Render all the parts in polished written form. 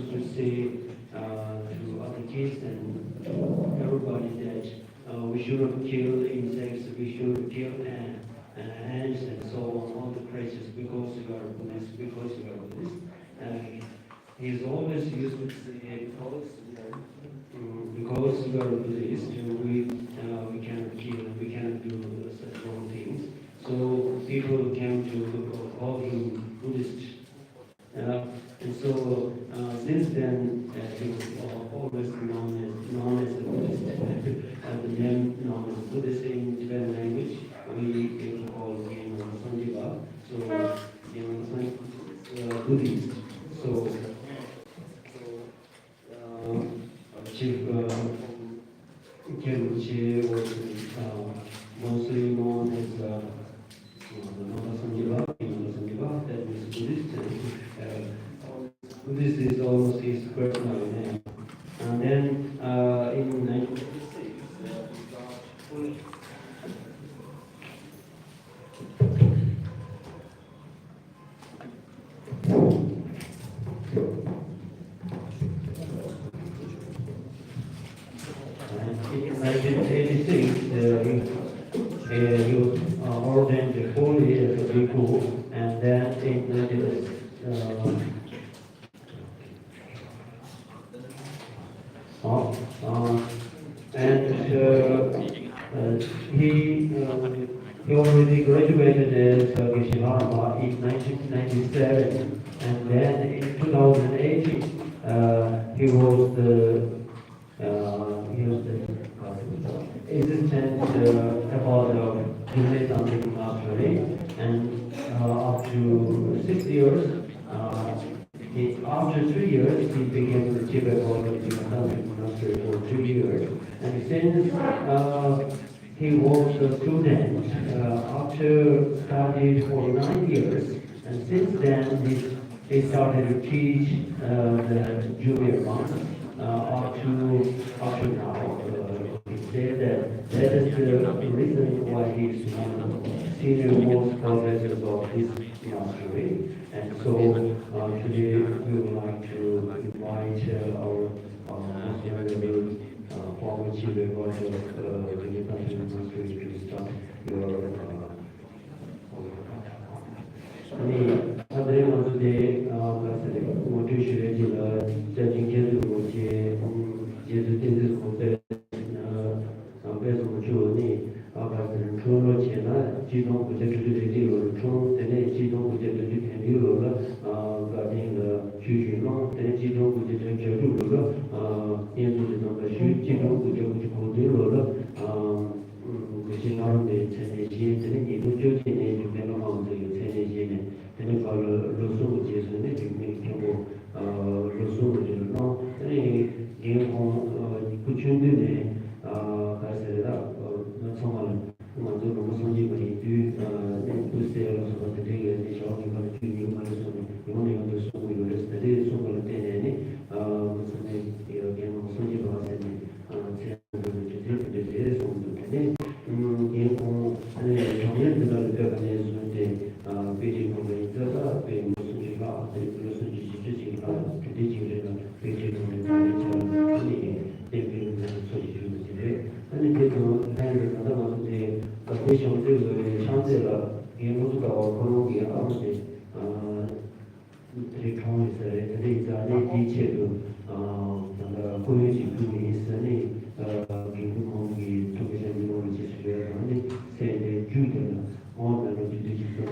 to say to other kids and everybody that we shouldn't kill insects, we should kill ants and so on, all the creatures because you are Buddhist, because you are Buddhist. He's always used to say because you are Buddhist, we cannot kill, we cannot do such wrong things. So people came to call him Buddhist. And so since then, he was always known as a Buddhist. The name known as Buddhist in Tibetan language, we call him Sanjiva. So, Buddhist. So Chief Keruchi was mostly known as Sanjiva, that is Buddhist. This is almost his personal name. And then in 1956, he was ordained fully as a bhikkhu, and then in he already graduated as Geshe-Lama in 1997, and then in 2008 he was the assistant Abbot of Tantra monastery, and up to 6 years. After 3 years, he became the chief abbot of the Tantra monastery for 2 years. And since he was a student, after studied for 9 years, and since then he started to teach the junior monks up to now. He said that is the reason why he's senior most professors of this monastery. And so today we would like to invite our former chief abbot of the Tantra monastery to start your 다들 먼저에 모두学习了在今天的某些예술 댄스 공대 배송 주원이 아까는 주로 제나 지동 부재주들의 뒤로 총 대내 지동 부재들이 대비로라 가진의 주주로 대내 지동 부재들 결주로 예술의 동시 지동 부재부지 고대로라 그것이 나름의 체내지에는 이도적인 주변의 마음들이 체내지에는 대내 바로 로소 제선의 경우 로소를 넣어 개공 구춘들의 가설이다 정말 먼저 너무 선지분이 부스에서 되게 저기가 주님 말씀을 이번에 연도 쓰고 이랬을 때 소문을 때내니 무슨 여기 선지가 왔으니 제가 이제 소문을 때니 개공 안에 정렬들을 배워내는 때 베이징 공부에 있어서 무슨 지가 무슨 지지가 그때 지금 베이징 공부에 대비는 소리를 아니 그래도 다른 사람한테 대신 그 상태가 예모가 그런게 아무데 되게 강해서 되게 안에 이체도 뭔가 고유지 부분이 있으니 기본이 통해서 이루어질 수 있는 세대 주된 언어로 주듯이 있어서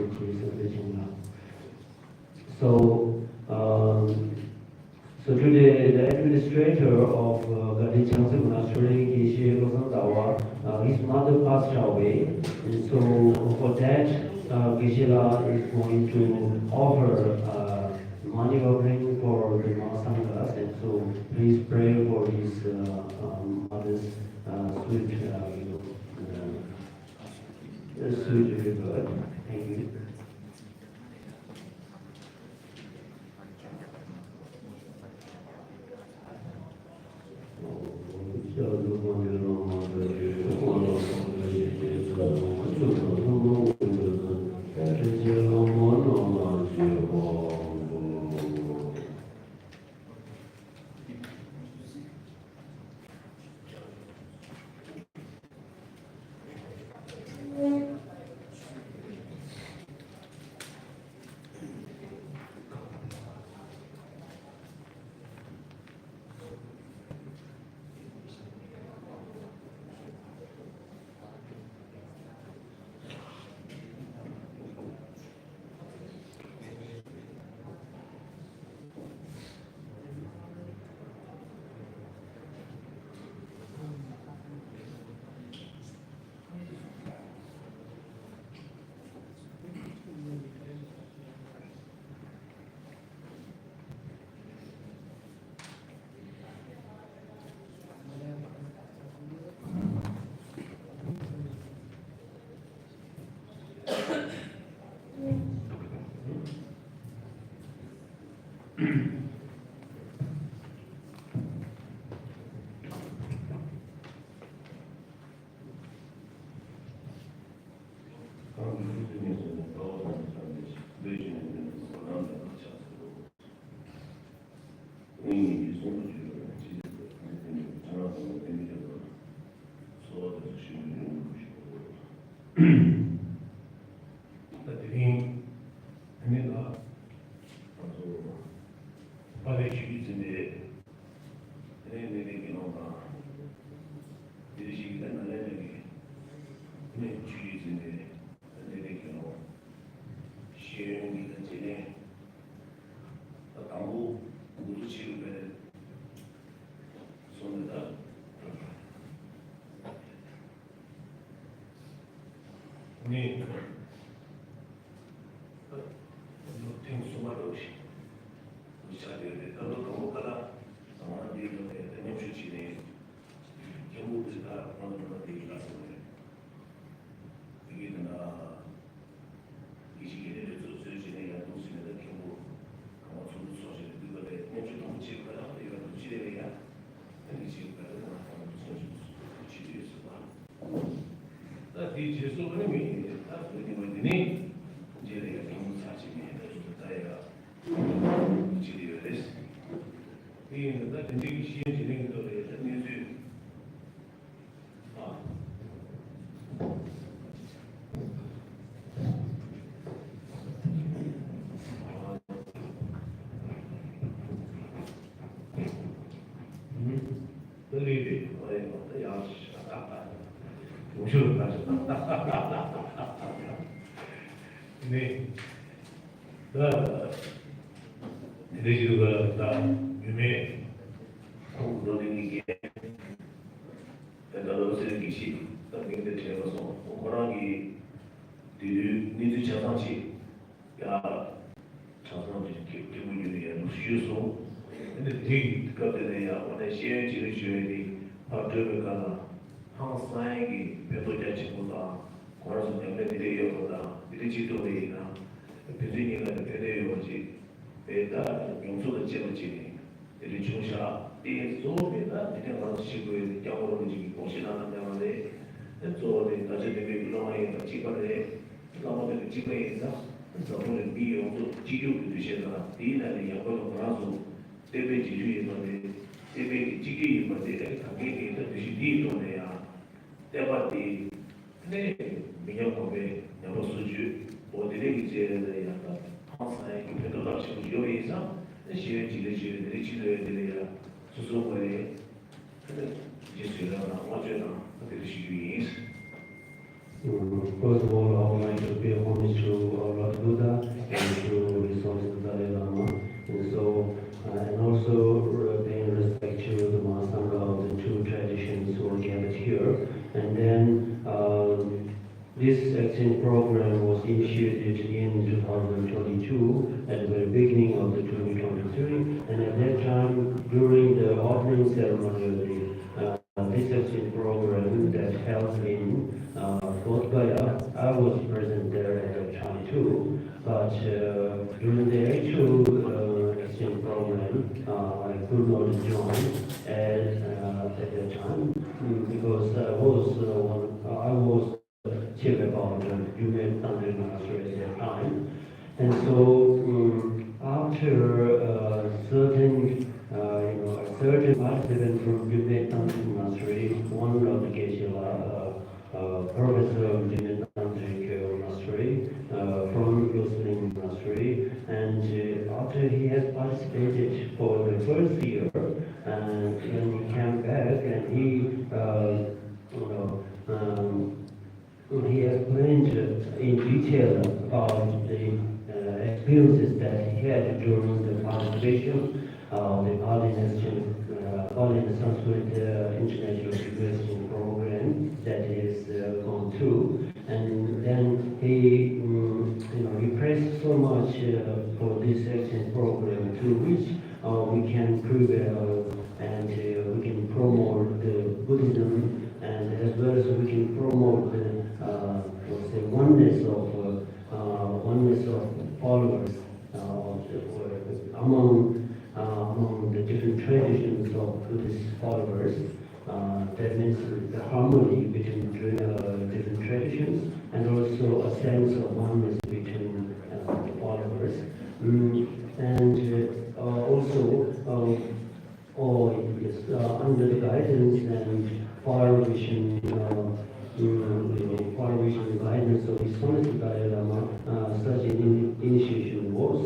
So today, the administrator of the Tantra monastery, Geshe Losang Dawa, his mother passed away, and so for that, Geshe-la is going to offer money offering for the Mahasanghas, and so please pray for his mother's sweet rebirth. Thank you. 네. 내지도가 다 유매 공로등이게 나도 쓰기시 당근데 제가서 고라기 니즈 자산시 야 자산이 기분이 무시해서 근데 되게 그때야 원래 시행지를 줘야 돼 파트가 항상 배도자 친구다 고라서 내가 데려요다 데리지도이나 배진이가 데려요지 배다 용서도 제거지 데리 중샤 이 소배다 그냥 가서 시고에 양으로 지기 공신하는 데만에 저번에 나중에 불러와야 지발에 나머지 지발에 있다 저번에 비용도 지교도 주시다 이날에 양보도 가서 대배 지주에서는 대배 지기에서는 당연히 뜻이 뒤도네야 대바티 네 민영법에 여러 수주 어디에 이제는 약간 항상 이렇게 다시 요리해서 시에 지내지를 지내야 수소거래 근데 예수가 어제나 그렇게 시위is First of all, I would like to pay homage to our Lord Buddha and to His Holiness the Dalai Lama, and so and also paying respect to the Mahasangha of the two traditions who are gathered here. And then this exchange program was initiated in 2022 at the very beginning of the 2023, and at that time, during the opening ceremony of this exchange program that held in Bodh Gaya, I was present there at that time too. But during the actual exchange program, I could not join at that time because I was chill about human tantric monastery at that time. And so after a certain participant from Human Tantric Monastery, one of the Geshe-la, professor of Human Tantric Monastery from Muslim Monastery, and after he has participated for the first year, and then he came back and he he explained in detail about the experiences that he had during the participation of the Pali Sanskrit International University program that is gone through. And then he, he praised so much for this exchange program through which we can prevail and we can promote the Buddhism, and as well as we can promote the oneness of followers among the different traditions of Buddhist followers. That means the harmony between different traditions, and also a sense of oneness between the followers. And also, under the guidance and far-vision guidance of His Holiness Dalai Lama, such an initiation was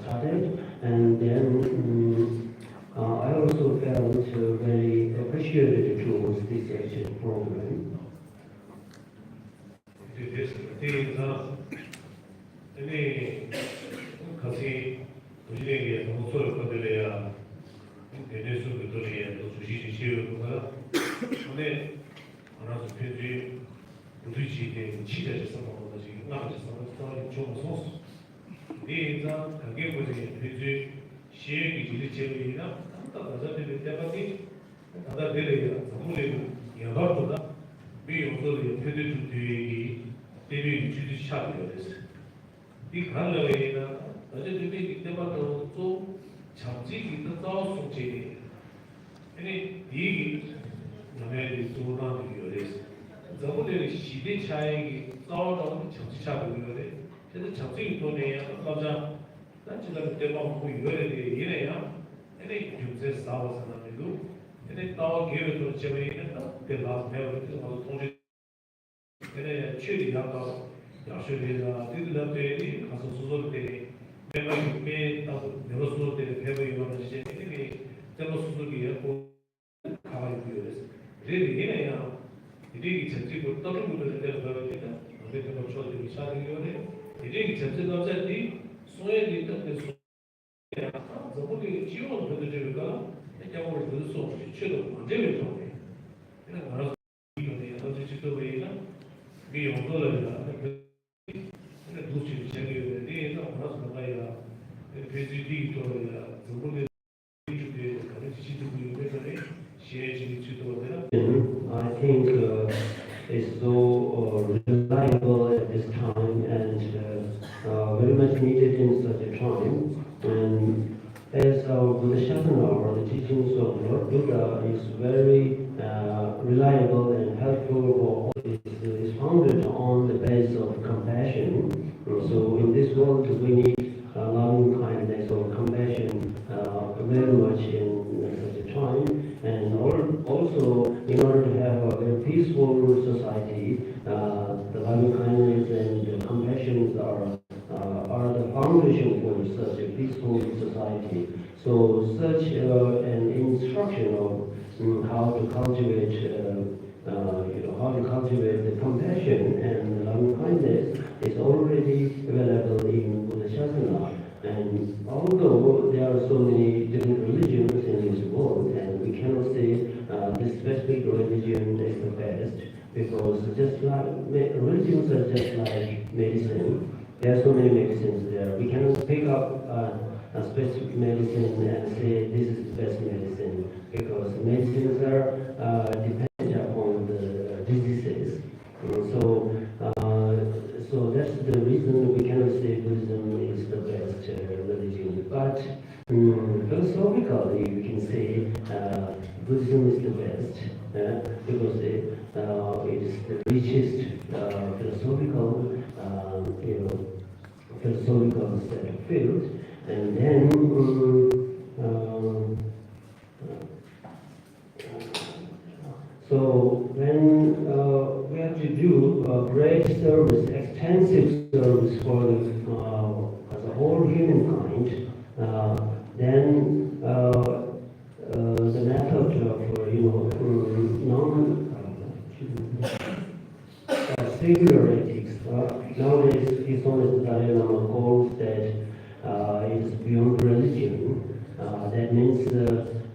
started, and then I also felt very appreciated towards this exchange program. ini kasi 도시내에 동서를 건들려야 대내수 그들이 또 주시지 시우가 근데 하나서 편지 우리지에 치대서 먹어서 지금 나가서 좀 소스 이자 가게 보지 편지 시행이 지리체이나 다다자들 때까지 다다들이야 정말로 여가보다 미용소의 편지 뒤에 대비 주지 샤비가 됐어요. 이 관련이나 어쨌든 이 때마다 또 장직이 또 싸웠었지. 아니 이 남의 조나는 요래서 저번에 시대 차이기 싸우던 정치 차이가 요래. 그래서 정치인 돈에 아까자 난 지금 때만 뭐 요래 이래야 아니 요새 싸워서 나도 아니 또 기회도 제외는 내가 배우는 거 통제 아니 취리 나가 야수리가 뒤들한테 가서 수술 때 내가 이게 나도 내가 수술 때 배워 이거는 이제 이게 내가 수술이 고 가만히 비교해서 그래도 얘네야 이게 전체고 다른 분들 때문에 그러니까 어떻게 좀 처리를 시작하려네 이게 전체가 어쨌든 소외돼 있던 게 저번에 지원 받으니까 내가 오늘 들었어 최도 문제를 좀 그냥 알아서 이거네 어제 지도 왜나 이 용도를 도시 지역에 알아서 나가야 베지디 또야 저번에 주에 같이 지도부 회사에 시행이 지도되나 I think is so reliable at this time and very much needed in such a time. And as our Buddha or the teachings of Lord Buddha is very reliable and helpful for all. It is founded on the base of compassion. So in this world we need loving kindness or compassion very much in such a time. And also, in order to have a very peaceful society, the loving kindness and compassion are the foundation for such a peaceful society. So, such an instruction of how to cultivate, how to cultivate the compassion and the loving kindness is already available in Buddha Shasana. And although there are so many different religions in this world, and we cannot say this specific religion is the best, because just like religions are just like medicine. There are so many medicines there. We cannot pick up a specific medicine and say this is the best medicine, because medicines are dependent upon the diseases. So that's the reason we cannot say Buddhism is the best religion. But philosophically, we can say Buddhism is the best because it is the richest philosophical set of fields. And then so when we have to do a great service, extensive service for the whole humankind, then the method of secular ethics nowadays is only the Dalai Lama calls that it is beyond religion. That means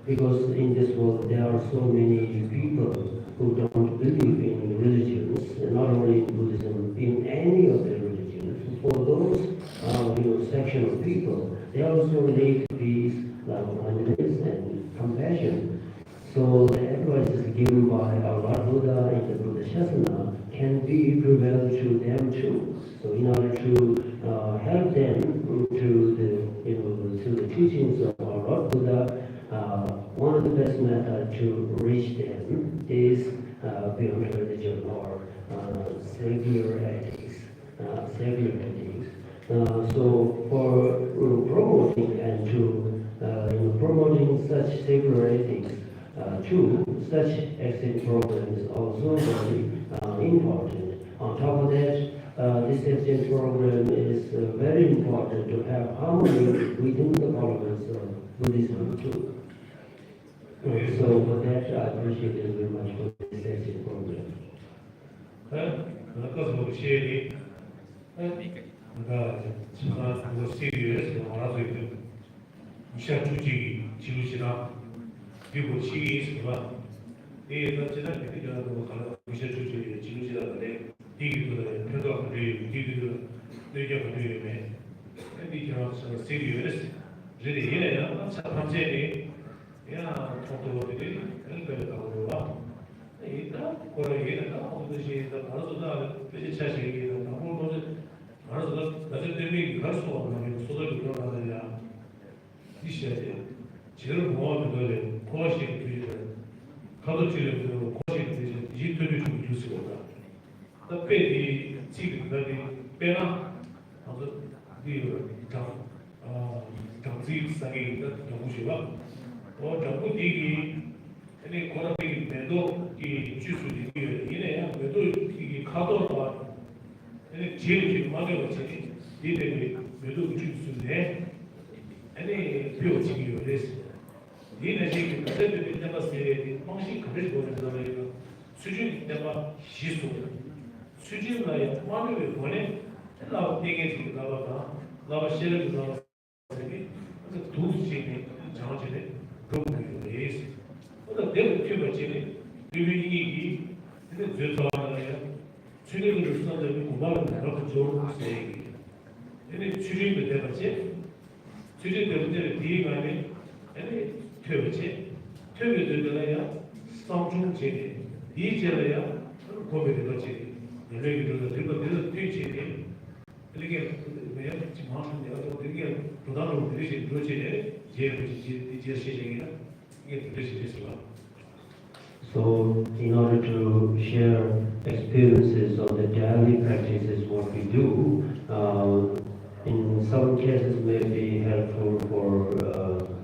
because in this world there are so many people who don't believe in religions, not only in Buddhism, in any of the religions. For those section of people, they also need peace, loving-kindness, and compassion. So the advices given by our Lord Buddha in the Buddha Shasana can be prevalent to them too. So in order to help them to the teachings of our Lord Buddha, one of the best methods to reach them is beyond religion or secular ethics. So for promoting and to promoting such secular ethics too, such exchange program is also very important. On top of that, this exchange program is very very important to have harmony within the followers of Buddhism too. So for that, I appreciate it very much for this session program. Because of sharing, the serious, the Marathi, Mishachuji, Chilushina, people cheese, but they don't know the Mishachuji, Chilushina, they dig to the middle of the day, dig to the young man. And they are serious, really, sometimes yeah, talk about it, and the Kawa. Or again, obviously, the Martha, which is actually the whole Martha, doesn't mean husband, so that you don't have this year. Children want to go there, caution to color children, caution to you to do so. The petty chicken that the Pena of the Tanzil Sagi, the Mushiva, or the Budi. Any quality meadow is just in a meadow cattle, any chili, mother, did a meadow juice there, any beauty you this. In a chicken, never say, Monkey Chris was in America. Sujin never she saw. Sujin like one way for it, and now taking Lava, Lava Shell, Lava, the two chicken, charging it, go to the race. The devil came at Chile, living in the Zutana, Chile was not the Kuban and Rocket Joe saying. And it's Chile the devil chip, Chile the Diamond, and a turbo chip, turbo the layer, Stomp Chile, each area, COVID the Chile, the regular people, the three Chile, and again, we have to mountain the other, again, Prodano, Division, Chile, J. So, in order to share experiences of the daily practices, what we do, in some cases may be helpful for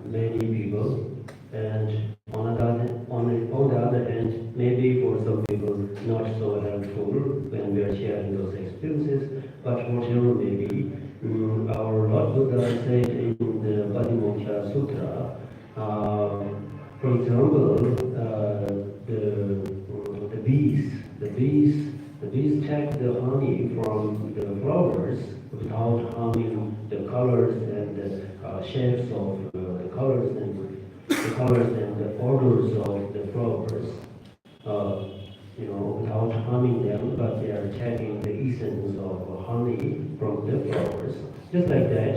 many people, and on the other hand, maybe for some people not so helpful when we are sharing those experiences, but whatever may be, our Lord Buddha said in the Patimokkha Sutra, for example, the bees take the honey from the flowers without harming the colors and the shapes of the colors and the odors of the flowers. Without harming them, but they are taking the essence of honey from the flowers. Just like that,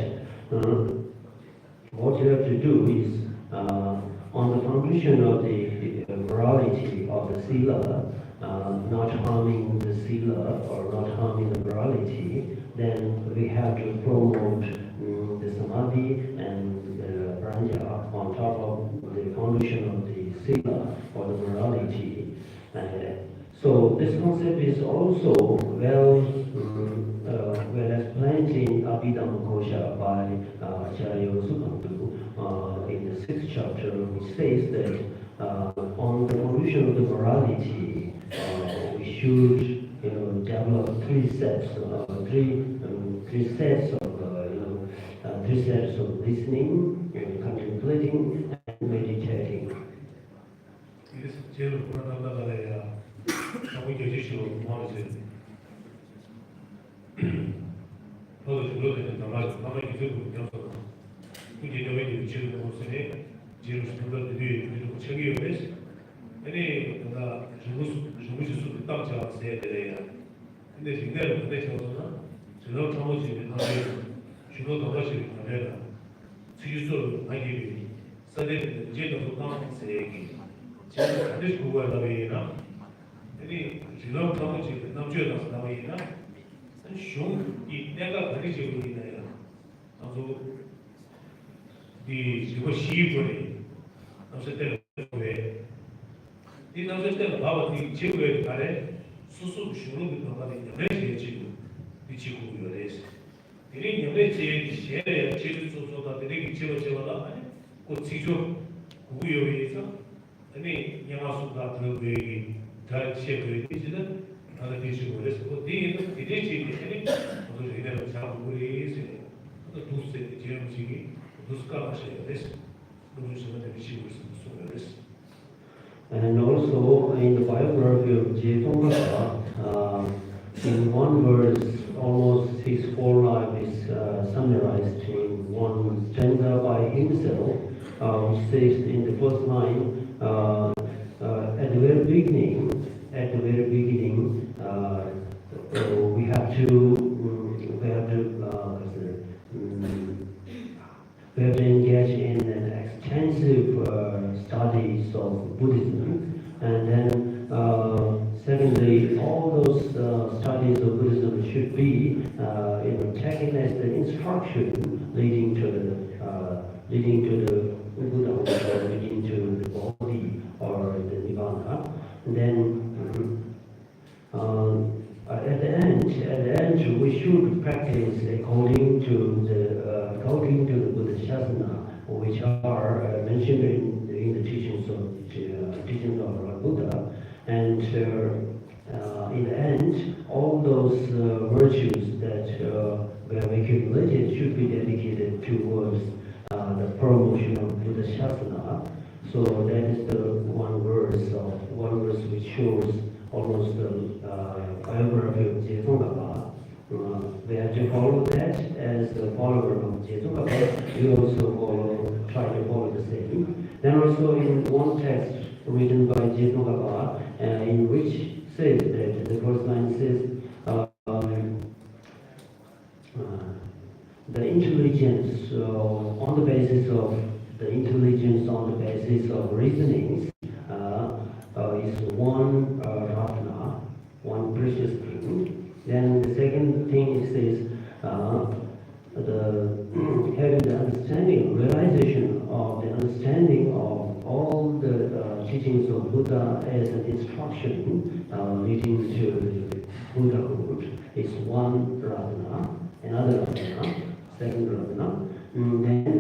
what you have to do is, on the foundation of the morality of the sila, not harming the sila or not harming the morality, then we have to promote the samadhi and the prajna on top of the foundation of the sila or the morality. So this concept is also well explained in Abhidhammakosha by Acharya Subantu in the 6th chapter, which says that on the foundation of the morality, we should develop three sets of listening, contemplating, and meditating. 음식이 누스카마시가 됐어. 그런 시간에 미치고 있는 소리가 됐어. And also in the biography of Jetongapa, in one verse, almost his whole life is summarized in one stanza by himself, which says in the first line, at the very beginning, we have to engage in an extensive studies of Buddhism, and then secondly, all those studies of Buddhism should be taken as the instruction leading to the Buddhahood, or leading to the Bodhi or the Nirvana. And then at the end, we should practice according to the Buddha Shasana, which are mentioned in the teachings of Lord Buddha. And in the end, all those virtues that we have accumulated should be dedicated towards the promotion of Buddha Shasana. So that is the one verse which shows almost the biography of Jetongapa. We have to follow that as the follower of Jetongapa. We also try to follow the same. Then also in one text written by Jetongapa, in which says that the first line says, the intelligence on the basis of reasonings is one ratna, one precious thing. Then the second thing it says having the understanding, realization of the understanding of all the teachings of Buddha as an instruction leading to Buddhahood is one ratna, another ratna, second ratna. And then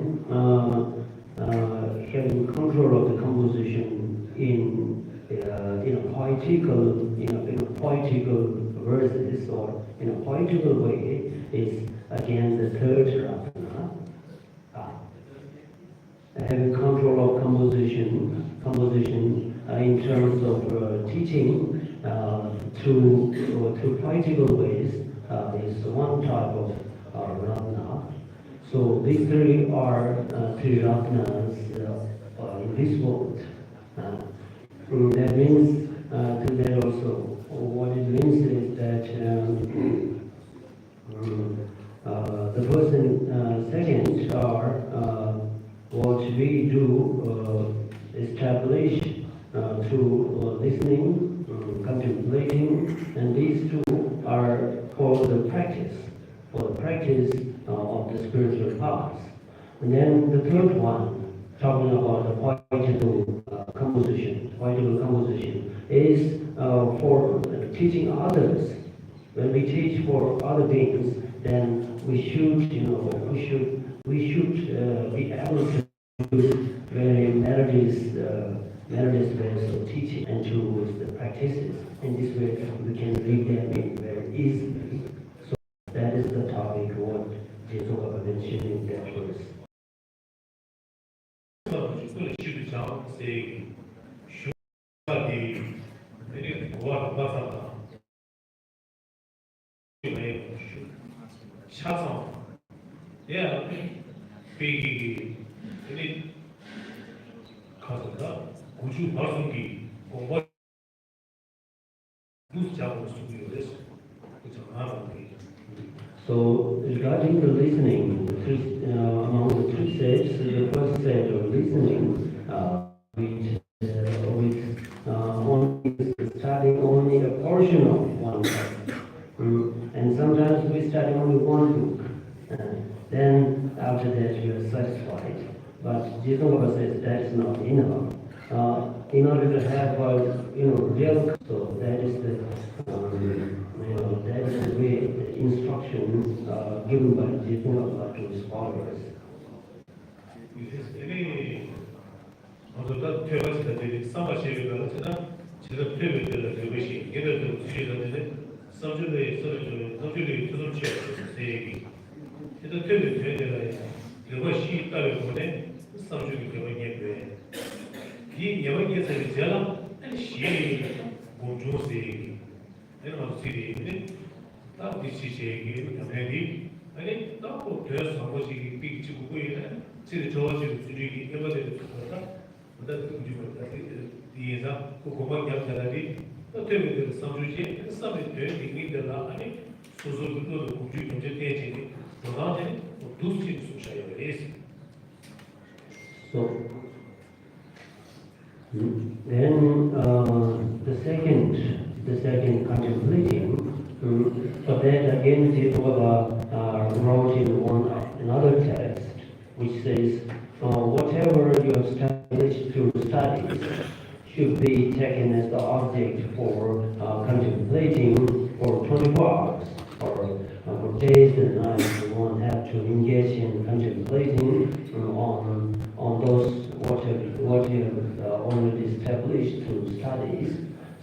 having control of the composition in poetical verses or in a poetical way is again the third ratna. Having control of composition in terms of teaching through poetical ways is one type of ratna. So these three are three ratnas in this world. That means to that also, what it means is that the first and second are what we do establish through listening, contemplating, and these two are for the practice of the spiritual path. And then the third one, talking about the poetical composition, is for teaching others. When we teach for other beings, then we should be able to use very melodious ways of teaching and to the practices. In this way, we can read them in very easily. So that is the topic what Jetongapa mentioned in that verse. So regarding the listening, among the three sets, the first set of listening, only studying only a portion of one text, and sometimes we study only one book. Then after that we are satisfied. But Jetongapa says that is not enough. In order to have real, so that is the way the instruction given by Jetongapa to his followers. 그거 시입다를 보내 삼주기 개방했고요. 이 개방에서 제가 시 공조세 이런 것들이 딱 디시시에게 담내디 아니 딱고 그래서 상고시 빅치 구구에 지금 저어지고 주기 에버데도 좋다. 근데 그 뒤에서 그 고방 yap자라디 어떻게 삼주지 삼에 되 얘기들라 아니 소소도 공주 경제 대지 그다음에 두시 수샤요 레스 So then the second contemplating. So that again the Buddha wrote in another text, which says, whatever you establish through studies should be taken as the object for contemplating for 24 hours or for days and nights. One have to engage in contemplating on those what you have already established through studies.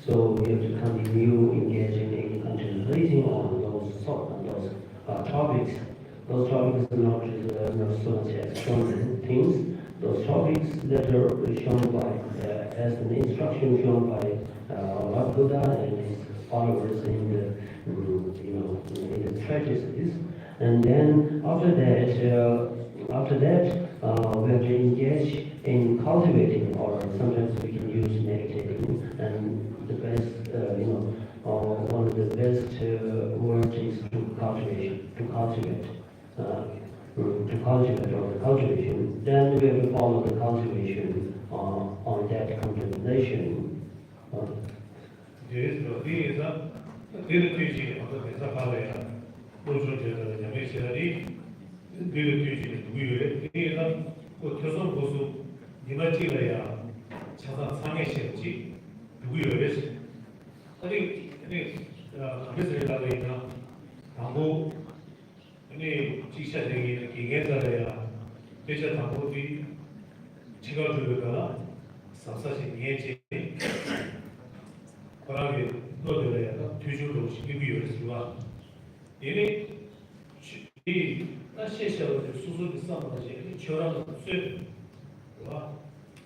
So we have to continue engaging in contemplating on those topics. Those topics are not so much external things. Those topics that are shown by as an instruction shown by Lord Buddha and his followers in the treatises. And then after that, we have to engage in cultivating, or sometimes we can use meditating. And the best, one of the best words is to cultivate or the cultivation. Then we have to follow the cultivation on that contemplation. Yes, these teaching of the Zapalaya, also the Yameshari, teaching we these are Kotoson Bosu, Nimatilaya, Chasa Sangeshi, we are I think Mr. Tambo, any teacher Gingetaya, Bishop Tambodi, Chicago, Sasashi Yechi, Koragi, Nodelaya, Tujulo, Shibius, Ini, Shesha, Susu, Samaji, Chora,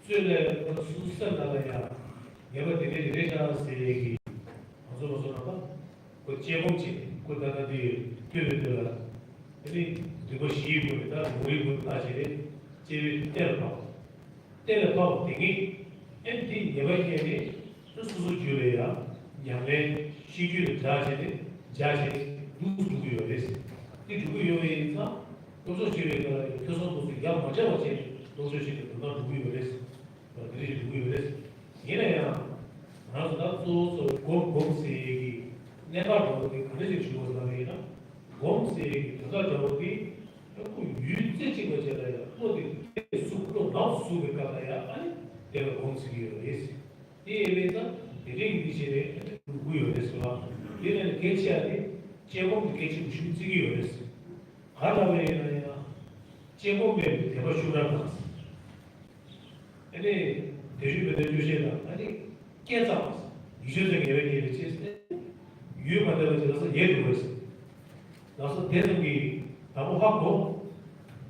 Sule, Susanaya, Never did Reja say, Azorosonaba, with Chemonchi, could that be Kilidula. Any negotiable with that, we would actually Telephone thingy, empty, never get it. Susu Julia, Yame, she judge do to your list. Did you is not? Those Julia, those young majority, those not do your list, but did you do your list? Not so go say, never know the condition was the way. Go say, the you teaching each other, what is super not super Kalaya, they were considered this. The ring is we are this one. Then Ketchari, Chemo Ketchum should see you this. Haraway, Chemo, never should have us. And they should be the usual. I think, get us. You shouldn't get any of it. You might have a yellow voice. That's a deadly Tabohako,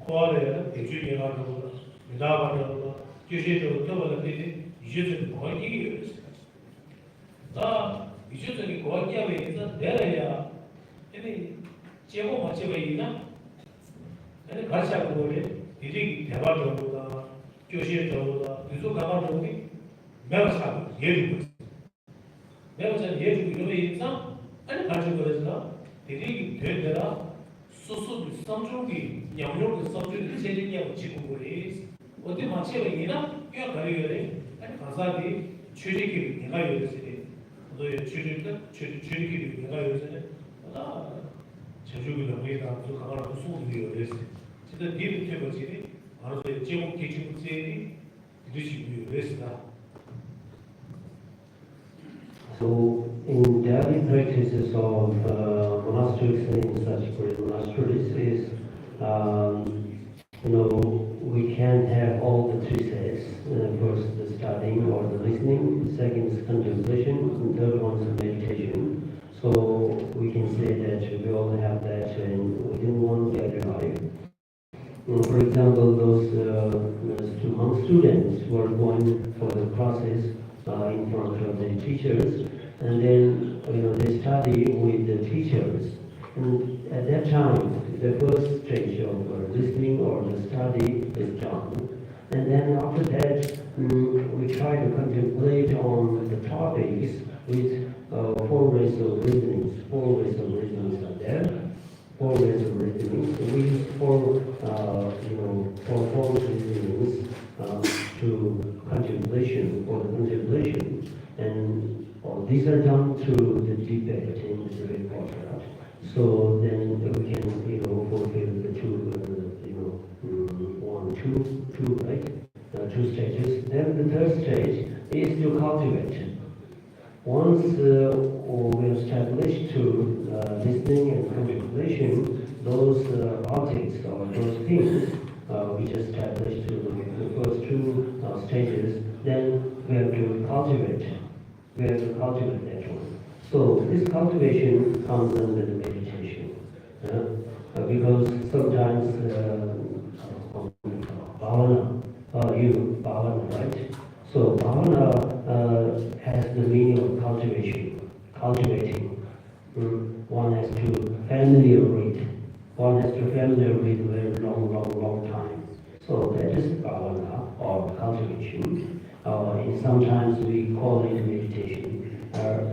Koala, a junior article, Lava, Kishet, Total, using quite years. Usually, Koya is a there. Any Chemo Machevaina and a Kasha Gode, eating Tabata, Kishet, Yuzukama, never saw yellow. There was a year to be some and a country was not. The rig did there are so some trophy, Yamur, something selling your chicken ways. What the Machevina, your career, and Kazadi, Chiriki, in my university. Though your children, Chiriki, in my university. Chajugu, the way to come out of soon to your list. So the deep table city, or the Jim kitchen city, this should be your list now. So, in daily practices of monastics and such great monasteries is, we can have all the three sets. First, the studying or the listening. Second is contemplation. And third one is meditation. So, we can say that we all have that within one daily life. For example, those monk students were going for the classes in front of the teachers, and then they study with the teachers. And at that time, the first stage of listening or the study is done. And then after that, we try to contemplate on the topics with four ways of reasonings. Four ways of reasonings are there. Four ways of reasonings. So we use four forms of reasonings to contemplation, for the contemplation. And these are done through the debate in the debate format. So then we can, fulfill the two, right? Two stages. Then the third stage is to cultivate. Once we establish to listening and contemplation, those objects or those things which established to the first two stages, then we have to cultivate. We have to cultivate that one. So this cultivation comes under the meditation, because sometimes bhavana, bhavana, right? So bhavana has the meaning of cultivation, cultivating. One has to familiarate. One has to familiarate a very long time. So that is bhavana or cultivation. Sometimes we call it meditation.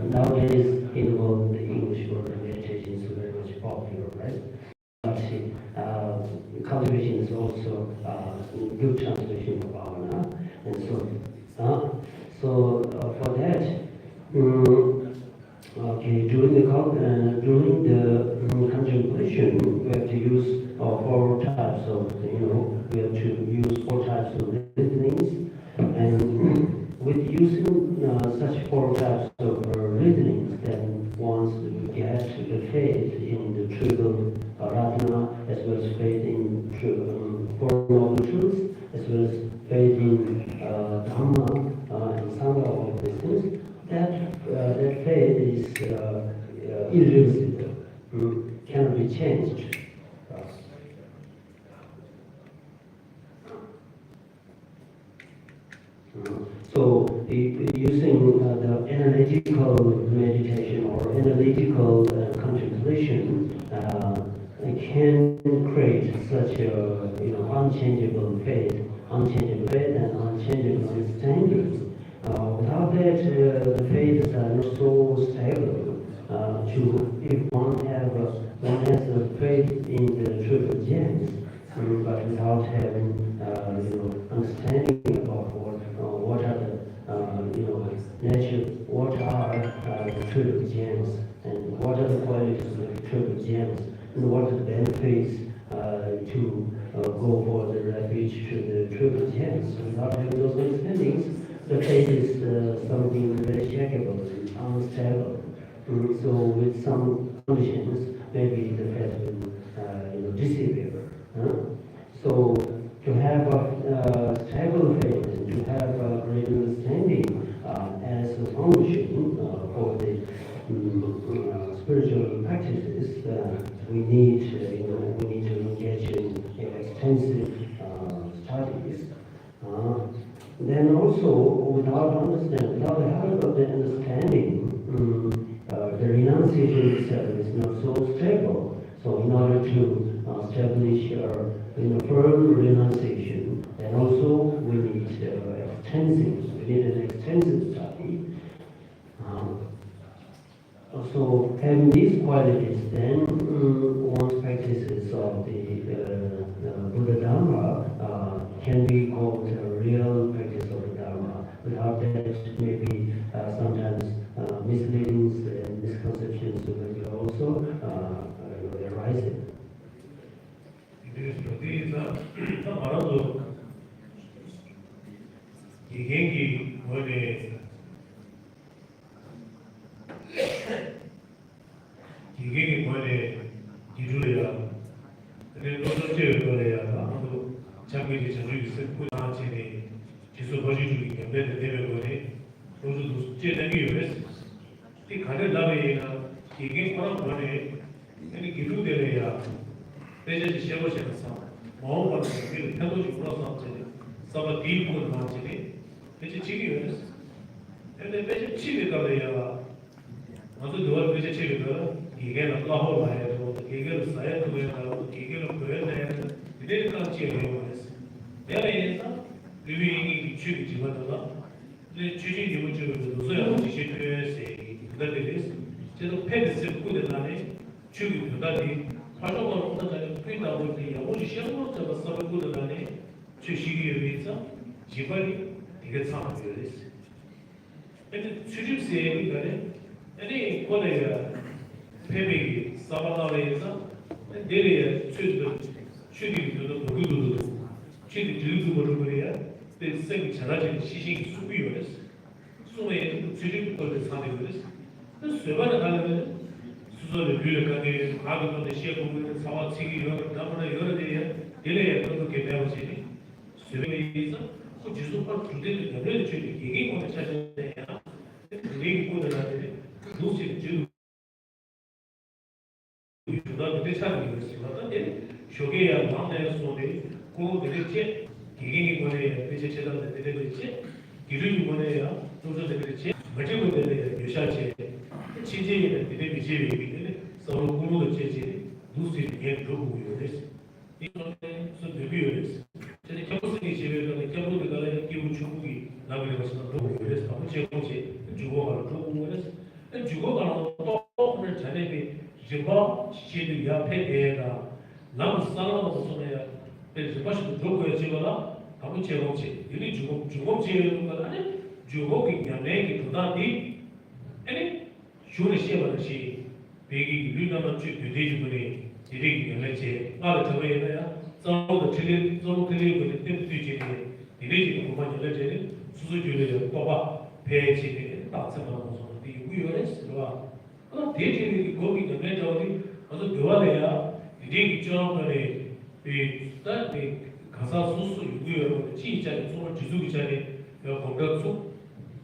Nowadays, in the English word meditation is very much popular, right? But cultivation is also a good translation of bhavana. And so for that, during the contemplation, we have to use four types of, we have to use four types of reasonings. And with using such four types of reasonings, then once we get the faith in the triple ratna, as well as faith in Four Noble Truths, as well as faith in Dhamma and Sangha, all of these things, that faith is irreversible, cannot be changed. So using the analytical meditation or analytical contemplation can create such a unchangeable faith and unchangeable understanding. Without that, the faiths are not so stable. If one has a faith in the triple gems, but without having understanding about what are the nature, what are the triple gems, and what are the qualities of the triple gems, and what are the benefits to go for the refuge to the triple gems. Without having those understandings, the faith is something very shakable, unstable. So with some conditions, maybe the faith will disappear. So to have a stable faith, to have a great understanding as a foundation for the spiritual practices, we need to engage in extensive studies. Then also, without the help of the understanding, the renunciation itself is not so stable. So in order to establish firm renunciation, and also we need an extensive study. So having these qualities, then one's practices of the Buddha Dharma can be called a real practice of the Dharma. Without that, maybe sometimes misleadings and misconceptions will also arise. 딱 말아도 이 개인기 원래 기계기 원래 기술이야. 근데 노동자의 거래야. 아무도 장비지 저기 쓰고 나한테 기술 버리주기 때문에 되는 거니. 로즈도 제대로 요랬어. 이 가를 나베나 기계 거랑 원래 아니 기술대로야. 대제지 시험을 했어. 마음 같은 게 태도지 몰아서 서버 디프는 맞지. 대체 지기요. 근데 매주 집에 가려야 먼저 누가 매주 집에 가 이게 나하고 말해도 이게 사야 그거야 이게 그거야 이제 같이 해요. 내가 얘기해서 리뷰이 취지 집어다가 이제 취지 기본 쪽으로 노서야 지시 표현세 그다음에 제가 패드스 꾸려나네 취지 그다음에 활동을 못하는 프리다고 때 영어지 시험으로 잡아서 꾸려나네 취지에 위해서 지발이 되게 상황이었어요. 근데 취집세 이거는 아니 거래야 패배기 사바나에서 내려야 취지도 그거도 취지 들고 버려야 때 생이 잘하지 시식이 수비였어. 수에 취지 거를 사는 거였어. 그 수반에 가면 수소를 빌려가게 가격도 시행하고 사와 책이 여러 데에 내려야 그렇게 배워지니 수에서 그 지속할 주제를 연결해 주는 얘기 거를 찾아야 얘기 거를 하는데 도시 지금 유다도 대차는 것이지만 쇼게야 마음에 소리 그 되게 기계기 거래 대체 제대로 되는 있지 기술이 뭐래야 또저 되겠지 맞는 거래 요샤체 지지에 되게 비지에 서로 공부도 제지 누수에 예 들어보고 그랬어 이거는 무슨 데뷔였어 제가 캠퍼스에 집에서 캠퍼스에 가서 기부 중국이 나가는 것을 보고 그랬어 아무 제공지 주고가로 보고 그랬어 주고가로 또 오늘 자네비 제가 시도 옆에 대가 나무 살아서 손에 그래서 baş도 들고야 제가 아무 제공지 이리 주공지는 거 아니 주고기 연예기 부담이 아니 쇼를 시험하듯이 배기 유나만 쭉 되지분이 이렇게 연락체 나를 저에야 서로 틀린 서로 틀리고 때문에 이래지 공부만 연락체는 수수료를 뽑아 배치는 딱선하고 이 우유했어. 그 대체는 거기 연락체 어디 어서 교환해야 이게 좀에 이 딸이 가사 수수 유구여로 진짜 손을 지수기 전에 건강속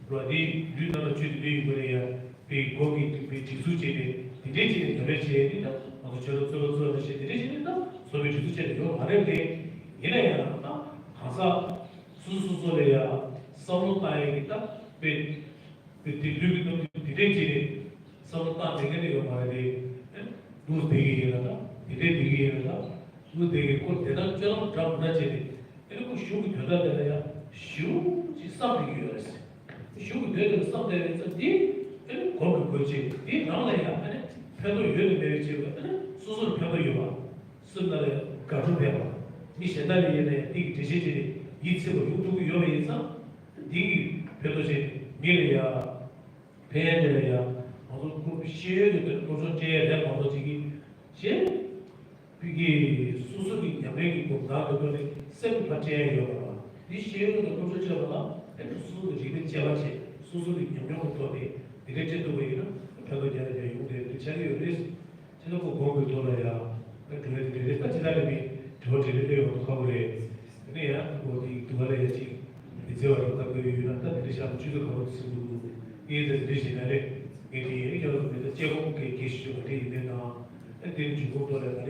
그러니 유나만 쭉 되지분이야 이 거기 그 지수제에 이제지는 연락체에 아주 저도 이제지는다 소비 주주체도 말할게 얘네야 가사 수수소래야 서로다에다 그 디르기도 디레지 서로다 되게 말해 누구 되게라다 디레디게라다 누구 되게 꼭 대단처럼 잡나지 이렇게 쇼기 변화되야 쇼 지사비기였어 쇼기 되는 상대에서 디 거기 거지 이 나라야 아니 편도 유연이 되지 수술 편도 유와 쓴다래 가서 배워 이 세달이 얘네 이 지지지 이치고 유튜브 요에서 이 편도지 미래야 배야들이야 아주 그 시에도 도저 제에 방도지기 제 이게 수술이 양액이 공다도 그런데 쌤 받제예요 이 시에도 도저 제가 수술도 지금 제가지 수술이 양력부터 이래저도 보이는 편도제에 용대 자기 요리스 제가 그 공부 돌아야 그래 같이 다니면 저 제대로 하고래 그래야 어디 두발해야지 이제 와서 그 유난다 대신 주도 가고 있으면 이제 대신에 이게 여러분들 제공게 계시죠 되는다 근데 주고 돌아야 돼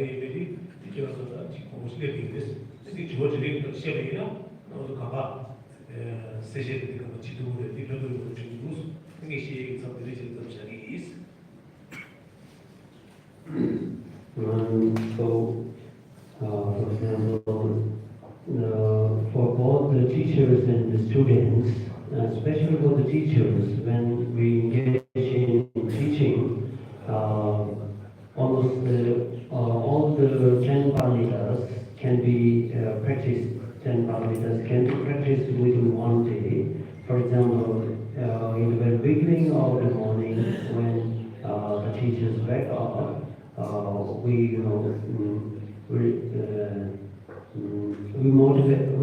이제 와서 지금 무슨 일이 있어 이제 주어지는 거 시험이나 너도 가봐 세제들 그 지도를 이런 주고 이게 시에 상대를 지금 자기 있어 for example, for both the teachers and the students, especially for the teachers, when we engage in teaching, all the 10 paramitas can be practiced. 10 paramitas can be practiced within one day. For example, in the very beginning of the morning, when the teachers wake up, we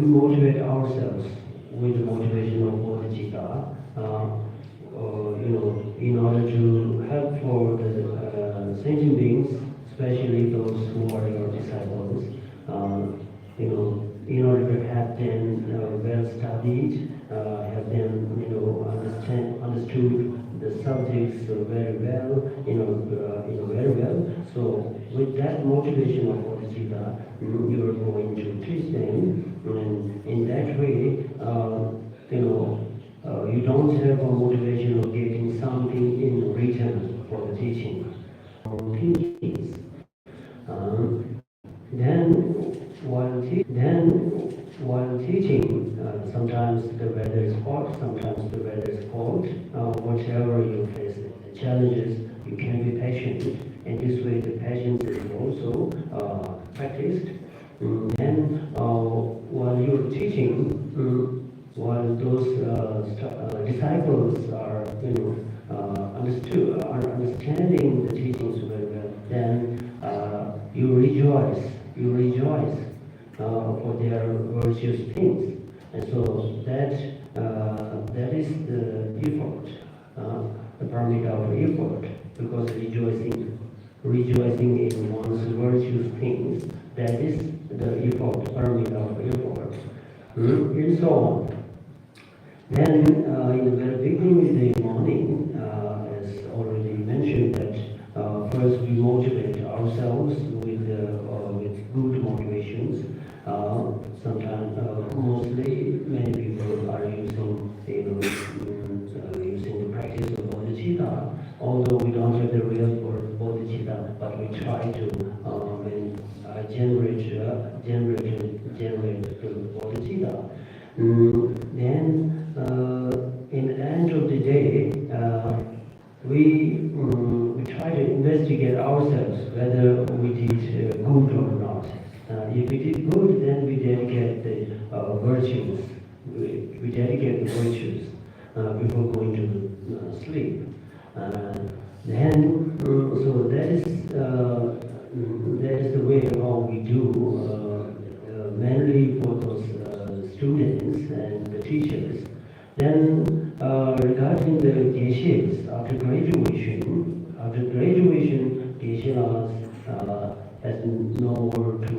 motivate ourselves with the motivation of Bodhicitta, in order to help for the sentient beings, especially those who are your disciples, in order to have them well studied, have them understood the subjects very well, very well. So with that motivation of Bodhicitta, you are going to them, and in that way, you don't have a motivation of getting something in return for the teaching. Teachings. Then, while teaching, sometimes the weather is hot, sometimes the weather is cold. Whatever you face challenges, you can be patient. And this way, the patience is also practiced. Then, while you're teaching, while those disciples are, understanding the teachings very well, then you rejoice for their virtuous things, and so that is the effort, the paramita of effort, because rejoicing in one's virtuous things, that is the effort, paramita of effort, and so on. Then, in the very beginning of the morning, as already mentioned, that first we motivate ourselves with good motivations. Sometimes, mostly, many people are using the practice of bodhicitta. Although we don't have the real word bodhicitta, but we try to generate the bodhicitta. Then, in the end of the day, we try to investigate ourselves whether we did good or not. If we did good, then we dedicate the virtues. We dedicate the virtues before going to sleep. Then, so that is the way how we do, mainly for those students and the teachers. Then, regarding the geshes, after graduation, geshe has no more to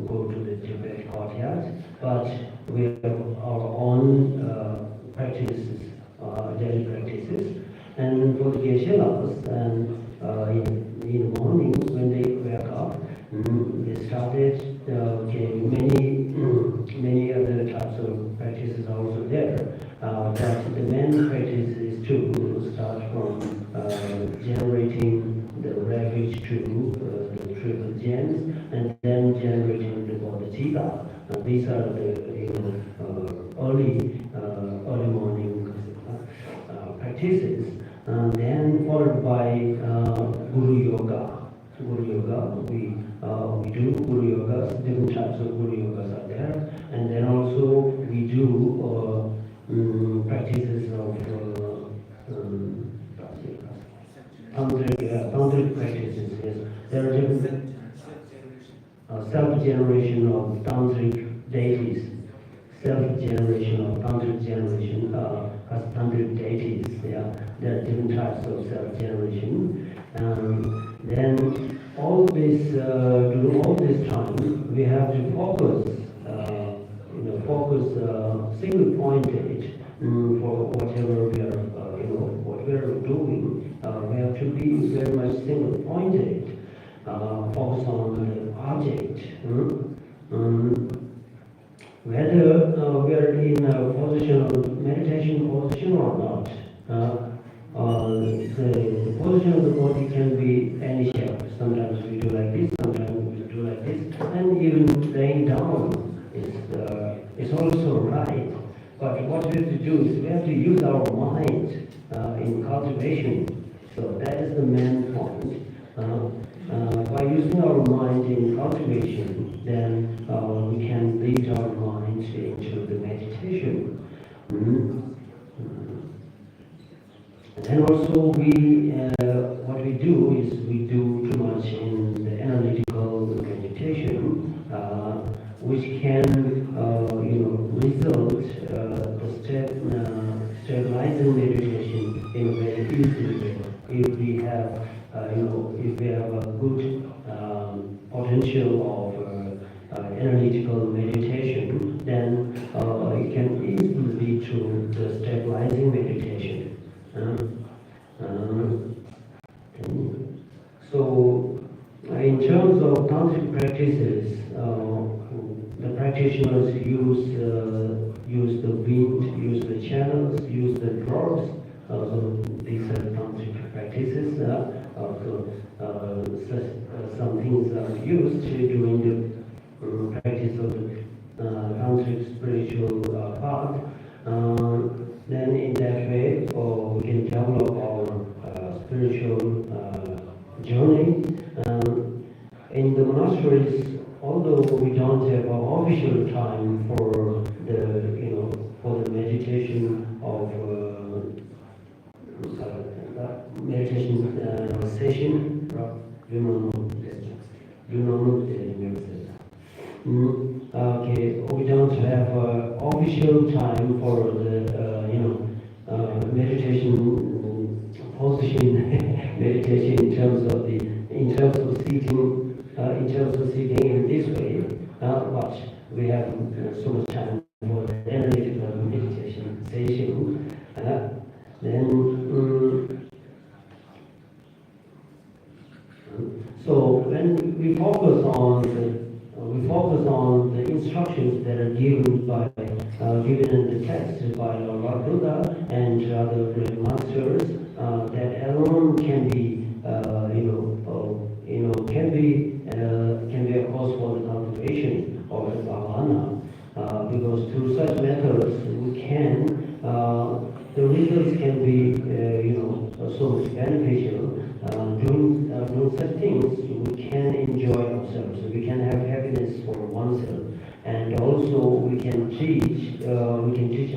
go to the Tibet courtyard, but we have our own practices, daily practices. And for the geshe and in the morning when they wake up, they started many other types of practices also there. But the main practice is to start from generating the refuge to the triple gems, and then generating the bodhicitta. These are the early morning practices, and then followed by Guru Yoga. We do Guru Yogas, different types of Guru Yogas are there, and then also we do practices of tantric practices. Yes, there are different self-generation of tantric deities, self-generation of tantric generation as tantric deities. Yeah, there are different types of self-generation. Then all this, during all this time, we have to focus, single pointed for whatever we are, what we are doing. We have to be very much single pointed, focus on the object. Whether we are in a position of meditation position or not. The position of the body can be any shape. Sometimes we do like this, sometimes we do like this, and even laying down is also right. But what we have to do is we have to use our mind in cultivation. So that is the main point. By using our mind in cultivation, then we can lead our mind into the meditation. And also what we do is we do too much in the analytical meditation, which can result the stabilizing meditation in a very easy way. If we have a good potential of analytical meditation, then it can easily lead to the stabilizing meditation. So, in terms of tantric practices, the practice practitioners use the wind, use the channels, use the drops. So these are tantric practices. Some things are used during the practice of the tantric spiritual path. Then in that way, we can develop our spiritual journey. In the monasteries, although we don't have an official time for the meditation of meditation session, okay, we don't have an official time for the meditation position, meditation in terms of sitting in this way, but we have so much time for the analytical meditation session. So when we focus on the instructions that are given in the text by our Buddha and other masters, that alone can be can be a cause for the cultivation of the bhavana, because through such methods we can the results can be so much beneficial. Doing such things, we can enjoy ourselves, we can have happiness for oneself, and also we can teach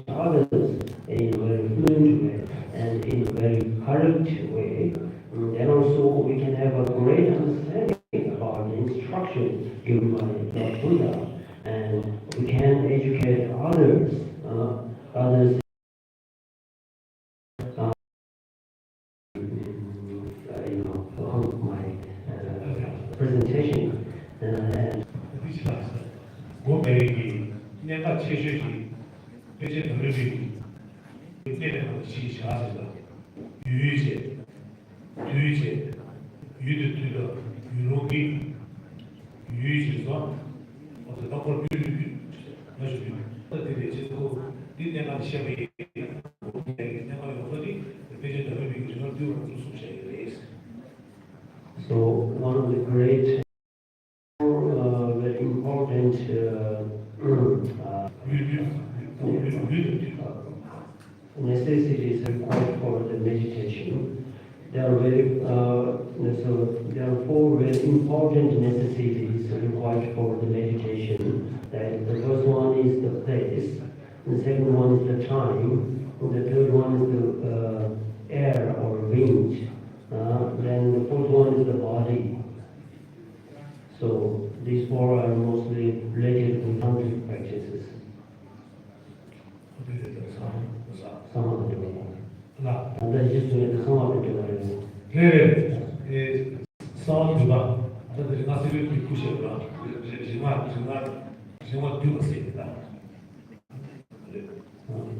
others in a very fluent way and in a very correct way. And also we can have a great understanding about the instructions given by the Buddha, and we can educate others on my presentation. And so one of the great, very important necessities required for the meditation. There are four very important necessities required for the meditation. The first one is the place, the second one is the time, the third one is the air or wind, then the fourth one is the body. So these four are mostly related to tantric practices. Some of the that's just some of the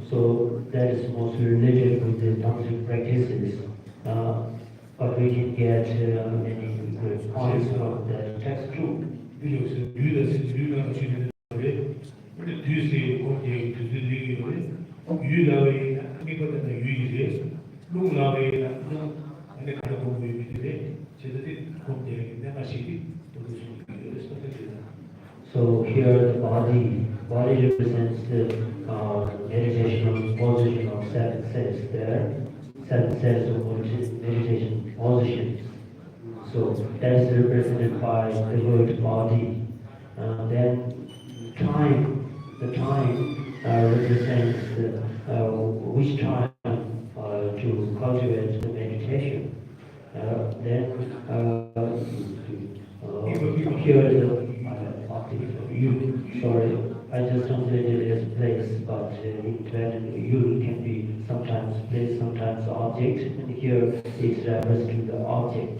so that is mostly related with the tantric practices. But we can get many good points from the text too. So here the body represents the meditational position of seven sets there. Seven sets of meditation positions. So that is represented by the word body. Then the time represents which time to cultivate the meditation. Then here is the sorry, I just translated it as place, but in Tibetan, you can be sometimes place, sometimes object, and here it refers to the object.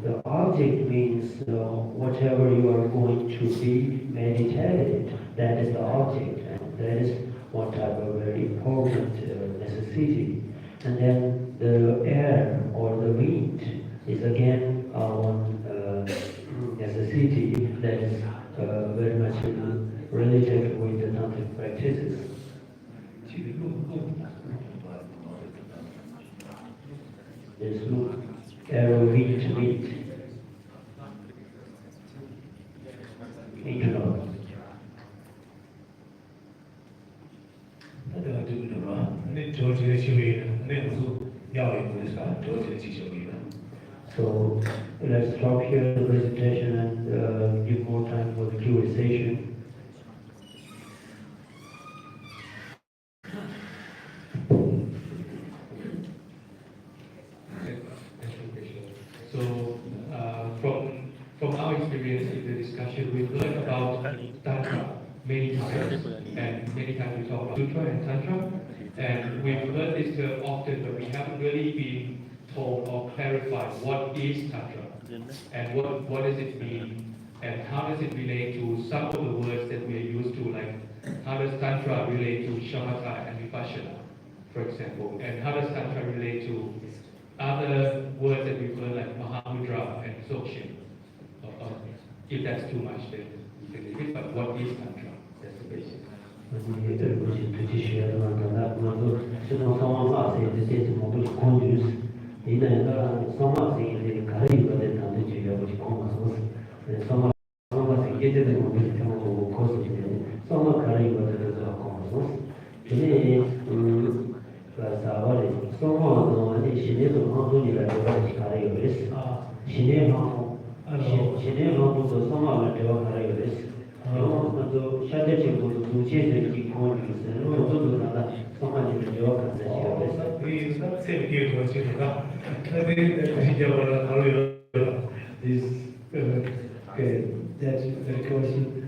The object means whatever you are going to be meditated, that is the object, and that is one type of very important necessity. And then the air or the wind is again one necessity. city that is very much related with the tantric practices. There's no arrow meet. Internal. だからというのは、ね、長寿で修理ね、やわいもですから、長寿で知識が。So let's stop here the presentation and give more time for the Q&A. So, from our experience in the discussion, we've learned about Tantra many times, and many times we talk about Sutra and Tantra, and we've heard this term often, but we haven't really been told or clarified what is Tantra, and what does it mean, and how does it relate to some of the words that we are used to, like how does Tantra relate to Shamatha and Vipassana, for example, and how does Tantra relate to other words that we've learned like Mahamudra and Dzogchen. If that's too much, then we can leave it, but what is Tantra? That's the basic.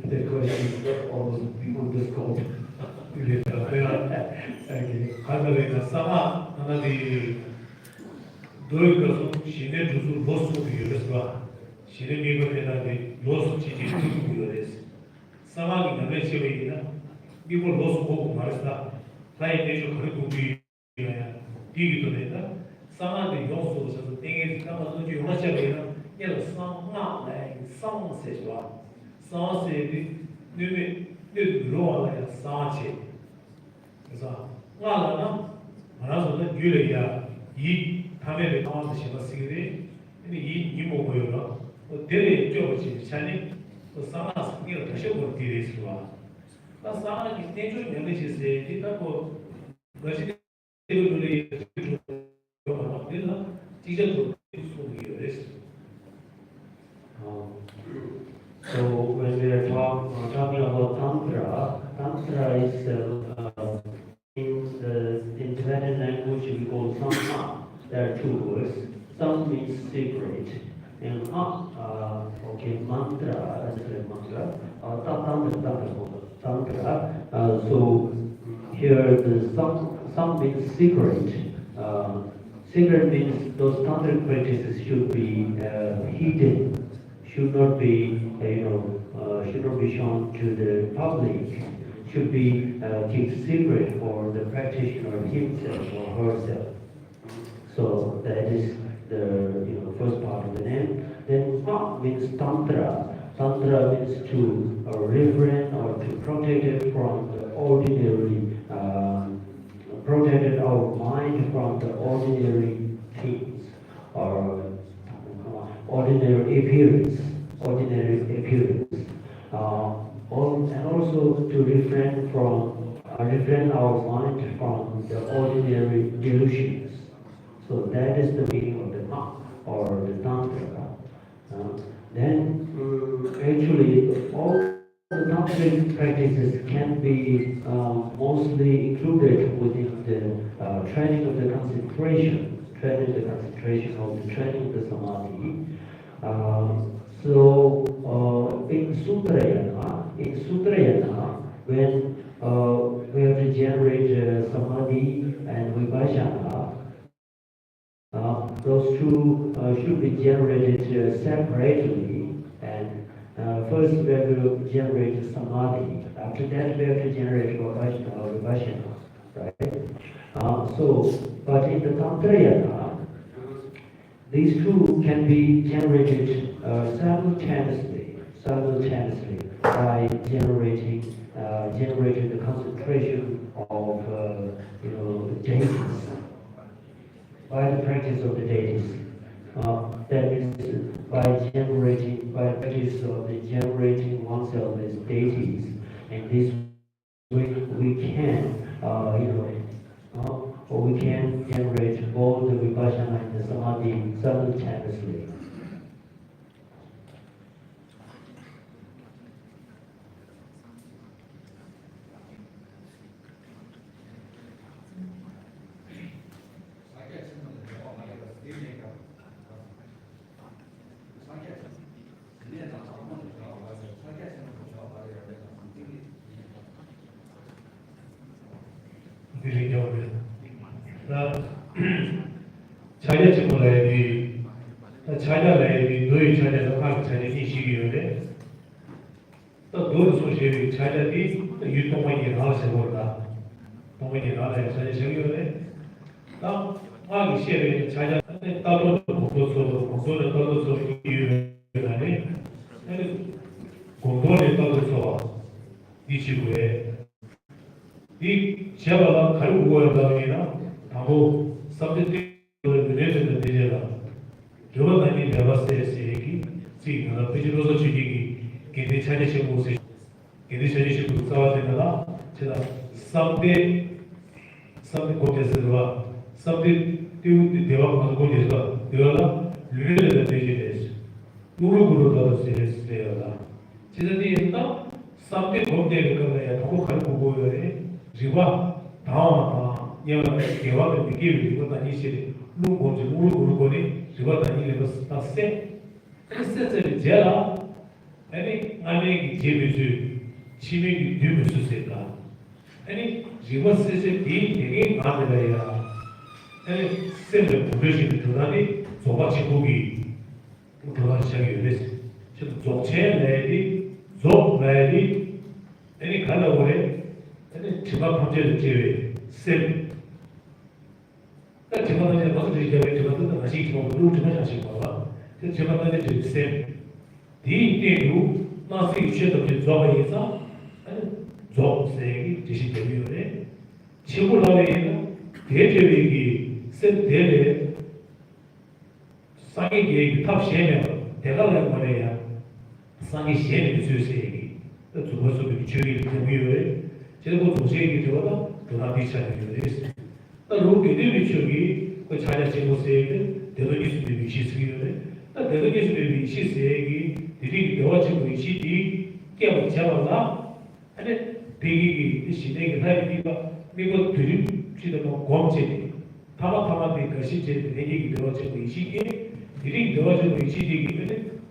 That question almost on the scope. Sama, another Durga, she did to most of you. She didn't even have lost teaching to this. Sama in the Mexico, people lost hope, Marista, like nature could be digital. Sama the also the thing is, come to you much of it, some not like some says what. Some say, did grow like a sache. So, well, another Julia, ye, Hamid, all the Shivasi, and ye, you move. But there is George Channing, so some ask near the show of this one. But some is nature, and which is a difficult, but she didn't teacher to years. So when we are talking about Tantra is in Tibetan language we call Samma. There are two words. Sam means secret, and mantra as a mantra. Tantra. So here the Sam means secret. Secret means those tantric practices should be hidden, should not be shown to the public, should be kept secret for the practitioner himself or herself. So that is the first part of the name. Then Ma means tantra. Tantra means to refrain or to protect it from the ordinary. Protected our mind from the ordinary things or ordinary appearance, and also to refrain our mind from the ordinary delusions. So that is the meaning of the Ma or the Tantra. Then actually all the tantric practices can be mostly included within the training of the concentration, or the training of the samadhi. So in Sutrayana, when we have to generate samadhi and vipassana, those two should be generated separately, and first we have to generate samadhi. After that we have to generate vipassana, right? But in the Tantrayana, these two can be generated simultaneously. simultaneously by generating the concentration of deities by the practice of the deities. That means by practice of the generating oneself as deities, and this we can we can generate both the vipassana and the samadhi simultaneously. China 친구들이 China에 너희 China에서 각 China 인식이요네. 또 너희 소식이 China에 유통망이 나와서 볼까. 동맹이 나와서 China 생기요네. 딱 하기 시에 China 따로 공도는 따로서 이유라네. 공도를 따로서 이 지구에 이 지하가 가지고 보여다니나 하고 서브젝트 related 되잖아. 저번에 내가 쓰였으니 지금 비즈니스 주기기 걔네 차례식 모습 걔네 차례식 싸워야 제가 서브데 코데스와 서브데 대화 가지고 해서 내가 related 되지です. 누구로 쓰였어요. 지금이 있다. 서브데 코데를 거야. 그거 가지고 보여요. 지와 다음 여러분 개화를 느끼는 이거 다니시 누구지 누구니 지와 다니는 거 딱세 그래서 제가 아니 제비주 치매기 되면서가 아니 지와 세세 되게 많아요. 아니 쌤들 보시는 도라니 소바 친구기 그런 시작이 됐어. 저 조체내리 조내리 아니 가라고래 아니 지바 문제를 제외 쌤 제가 이제 무슨 얘기를 제가 듣는 다시 좀 루트만 하실 거야. 그래서 제가 이제 쌤 디테루 나스 이슈도 좀 좋아해서 아니 좋세기 지시 되면에 친구라면 대제위기 쌤 대래 상이 계획 탑 시에면 대가를 말해야 상이 시에는 수세기 또 주거수비 주의 경우에 제가 도시에게 들어가 도나비 차이를 했어요. 로게 대비쪽이 그 자녀 제모세에 대도기수비 위시스기를 대도기수비 위시스에게 들이 되어지고 있지 깨어 잡아라 아니 대기 시대에 나이가 미국 들이 지도 공제 타마타마의 것이 제 대기 되어지고 있지 들이 되어지고 있지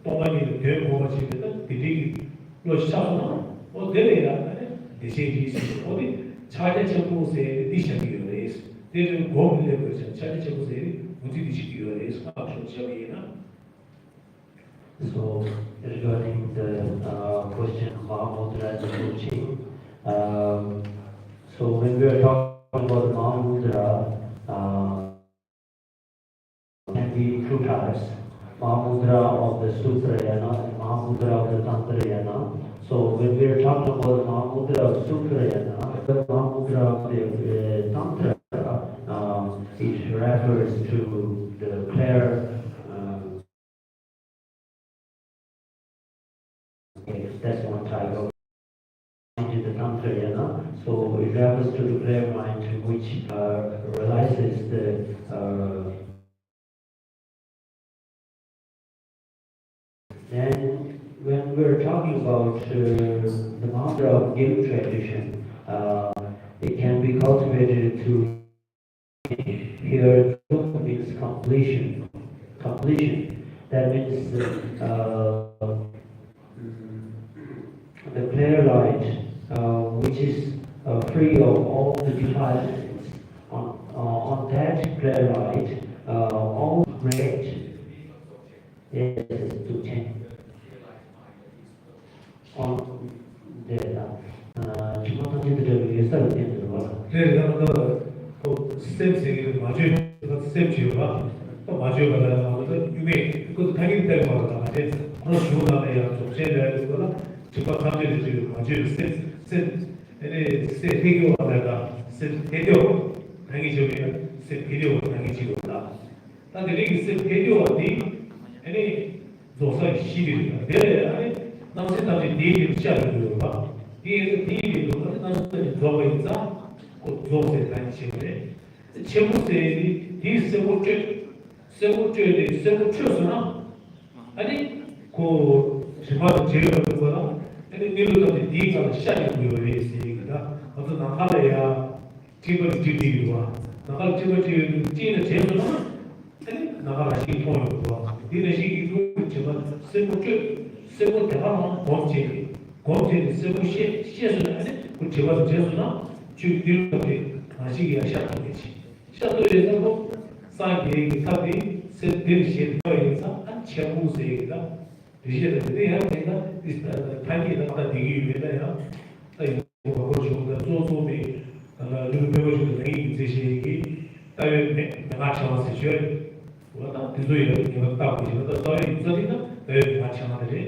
동안이 되고 지금 들이 로시사나 내려야 대세지 어디 자녀 제모세에 디시하기로 했어. 대중 고민을 해보자. 자기 제보세요. 어디 뒤지기로 해서 아프시오이나. So regarding the question of Mahamudra and coaching, so when we are talking about Mahamudra, can be two types: Mahamudra of the Sutrayana and Mahamudra of the Tantrayana. So when we are talking about Mahamudra of Sutrayana, the Mahamudra of the Tantra, it refers to the clear. That's one type of in the Tantrayana. So it refers to the clear mind which realizes the then when we're talking about the mantra of Gil tradition, it can be cultivated to here means completion. Completion. That means the clear light, which is free of all the defilements. On that clear light, all great is to change. On the 주문한지들을 위해서 되는 네, 또 스텝 세계를 마주해 스텝 지어가 또 마주해 가다가 유명 그것도 당연히 때문에 가다가 어느 주문하네요. 좀 제대로 되는 거라 즉각 감정이 지금 아주 세 해교가 내가 세 해교 당이 저기 세 해교 당이 지금 나 근데 이게 세 해교가 니 아니 조사 시비가 내 아니 나한테 다시 니를 시작을 봐 이게 니를 나한테 들어가 있자 그 조세 당이 지금 제무세 이 세고죄에 세고죄서나 아니 그 정말 제일 어떤 거나 아니 니로도 니가 시작이 되어 있으니까 어떤 나가야 집을 지리와 나갈 집을 지는 제도는 아니 나가라 시기 통하고 니네 시기 정말 세고 대화는 공제 세고 시에서는 아니 그 제가 제도나 주기를 시기가 시작되지 시작되어서 뭐 사이에 타비 세드리시 도에서 한 체무세가 리제는데 내가 타기에 다 되기 위해서야 또 이거 거기서 조소비 그 배워주는 게 제시기 따위 내가 처음에 쉬어요 뭐다 뒤조이를 이거 딱 보시면 또 저희 유저들은 내 마찬가지로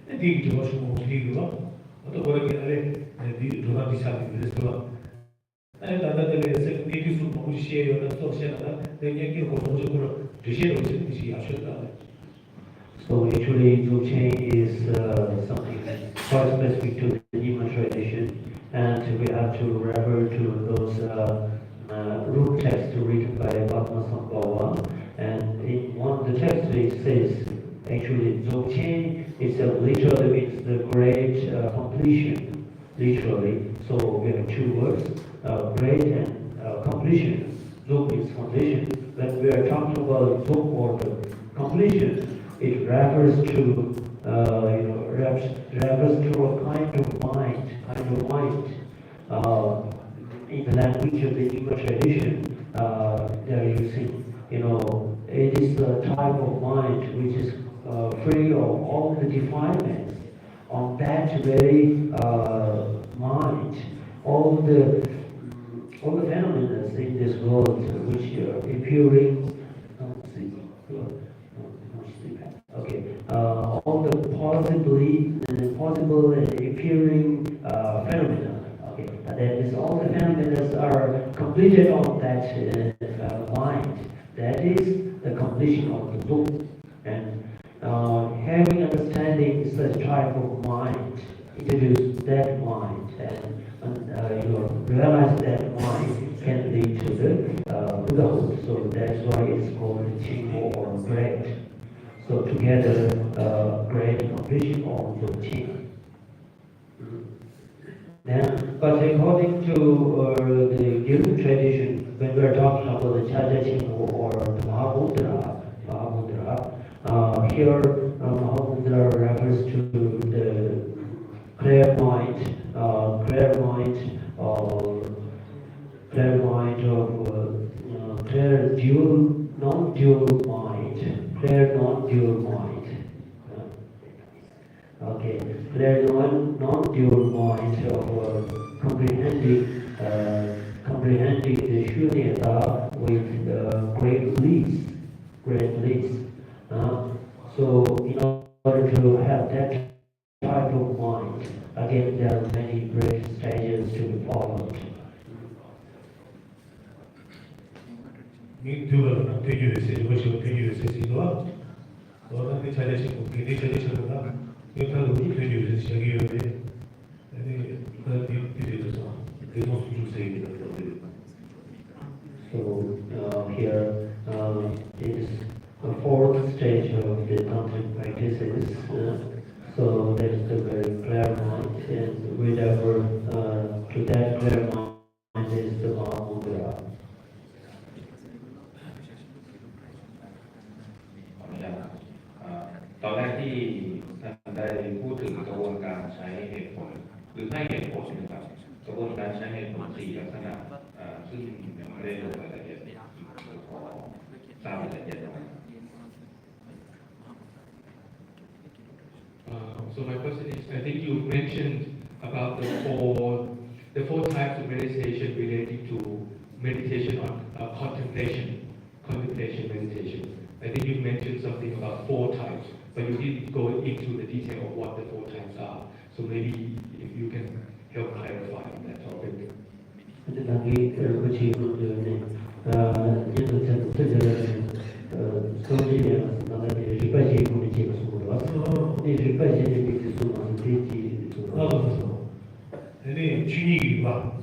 되게 좋아하시고 되게가 어떤 거를 아래 네 누가 디사이드 그래서 다들 얘기 좀 보시에요. 또 시작하다 얘기를 고정적으로 주시는 것이 아쉬웠다. So actually, Dzogchen is something quite specific to the Nima tradition, and we have to refer to those root texts written by Padmasambhava. And in one of the texts it says, actually, Dzogchen itself literally means the great completion, literally. So we have two words, great and completion. Dzog means foundation. When we are talking about Dzog or the completion, it refers to refers to a kind of mind. In the language of the Nima tradition, they are using, it is a type of mind which is free of all the defilements. On that very mind, all the phenomena in this world which are appearing, all the possible and appearing phenomena. Okay, that is all the phenomena are completed on that mind. That is the completion of the book. And having understanding such type of mind, introduce that mind, and realize that mind can lead to the Buddhahood. So that's why it's called Qingbo or great. So together, great completion of the Qing. But according to the Guru tradition, when we are talking about the Chaja Qingbo or the Mahamudra, here Mahamudra refers to the clear mind of clear non-dual mind, clear non-dual mind. Okay, clear non-dual mind of comprehending the shunyata with great bliss. So in order to have that type of mind, again there are many great stages to be followed. 민두가 되게 되세요. 이것이 되게 되세요. 너한테 잘하시고 굉장히 잘하시는가? 이렇다고 되게 되세요. 시작이었는데 아니 그들이 돼서 대동 수주세입니다. So here is the fourth stage of the tantric practices. So that is the very clear mind, and whatever to that clear mind is the Mahamudra. ตอนแรกที่ท่านได้พูดถึงกระบวนการใช้เหตุผลหรือให้เหตุผลนะครับกระบวนการใช้เหตุผล4ลักษณะซึ่งยังไม่ได้ลงรายละเอียดขอทราบรายละเอียดนะครับ So my question is, I think you mentioned about the four types of meditation relating to meditation on contemplation meditation. I I think you mentioned something about 4 types, but you didn't go into the detail of what the 4 types are. So maybe if you can help clarify on that topic. 당기 그렇지 그네 얘도 전체적으로 소리에 나가게 리바지 부분이 지금 와서 이 리바지의 미스는 되지 나도 아니 진이가 봐.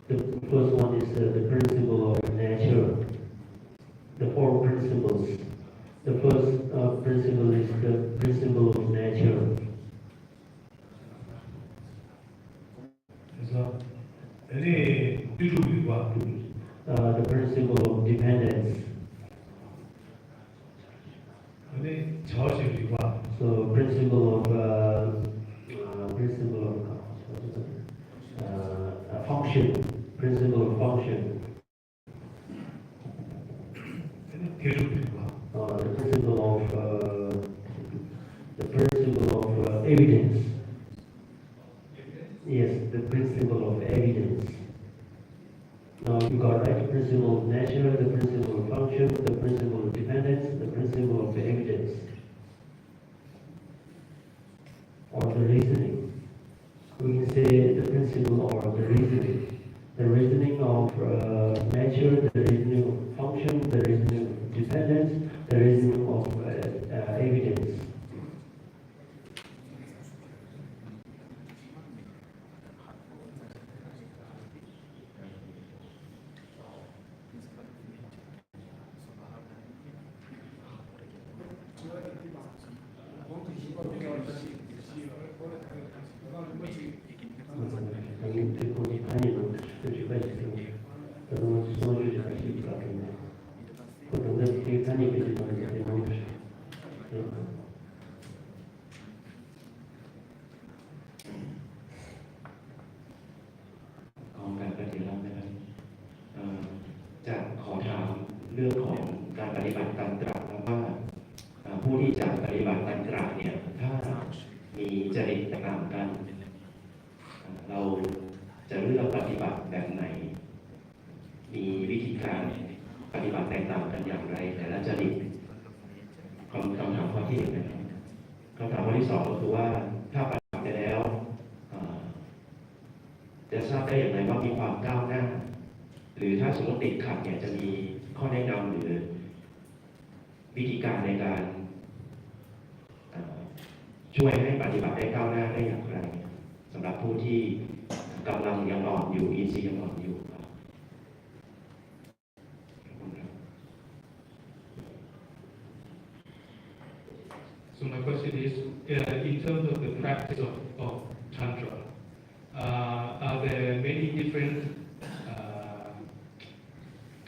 The first one is the principle of nature. The 4 principles. The first principle is the principle of nature. 그래서 아니 뒤쪽이 봐. The principle of dependence. 아니 저식이 봐. So principle of function. Principle of function. 아니 계속이 봐. The principle of evidence. Yes, the principle of evidence. Now you got right, the principle of nature, the principle of function, the principle of dependence, the principle of evidence. Or the reasoning. We can say the principle or the reasoning. The reasoning of nature, the reasoning of function, the reasoning of dependence, the reasoning of evidence.เรื่องของการปฏิบัติตันตระว่าผู้ที่จะปฏิบัติตันตระเนี่ยถ้ามีจริตต่างกันเราจะเลือกปฏิบัติแบบไหนมีวิธีการปฏิบัติแตกต่างกันอย่างไรแต่ละจริตคำถามข้อที่หนึ่งนะครับคำถามข้อที่สองก็คือว่าถ้าปฏิบัติไปแล้วจะทราบได้อย่างไรว่ามีความก้าวหน้าหรือถ้าสมมติติดขัดเนี่ยจะมีข้อแนะนำหรือวิธีการในการช่วยให้ปฏิบัติได้ก้าวหน้าได้อย่างไรสำหรับผู้ที่กำลังยังอ่อนอยู่อินทรีย์ยังอ่อนอยู่ So my question is, in terms of the practice of Tantra, are there many different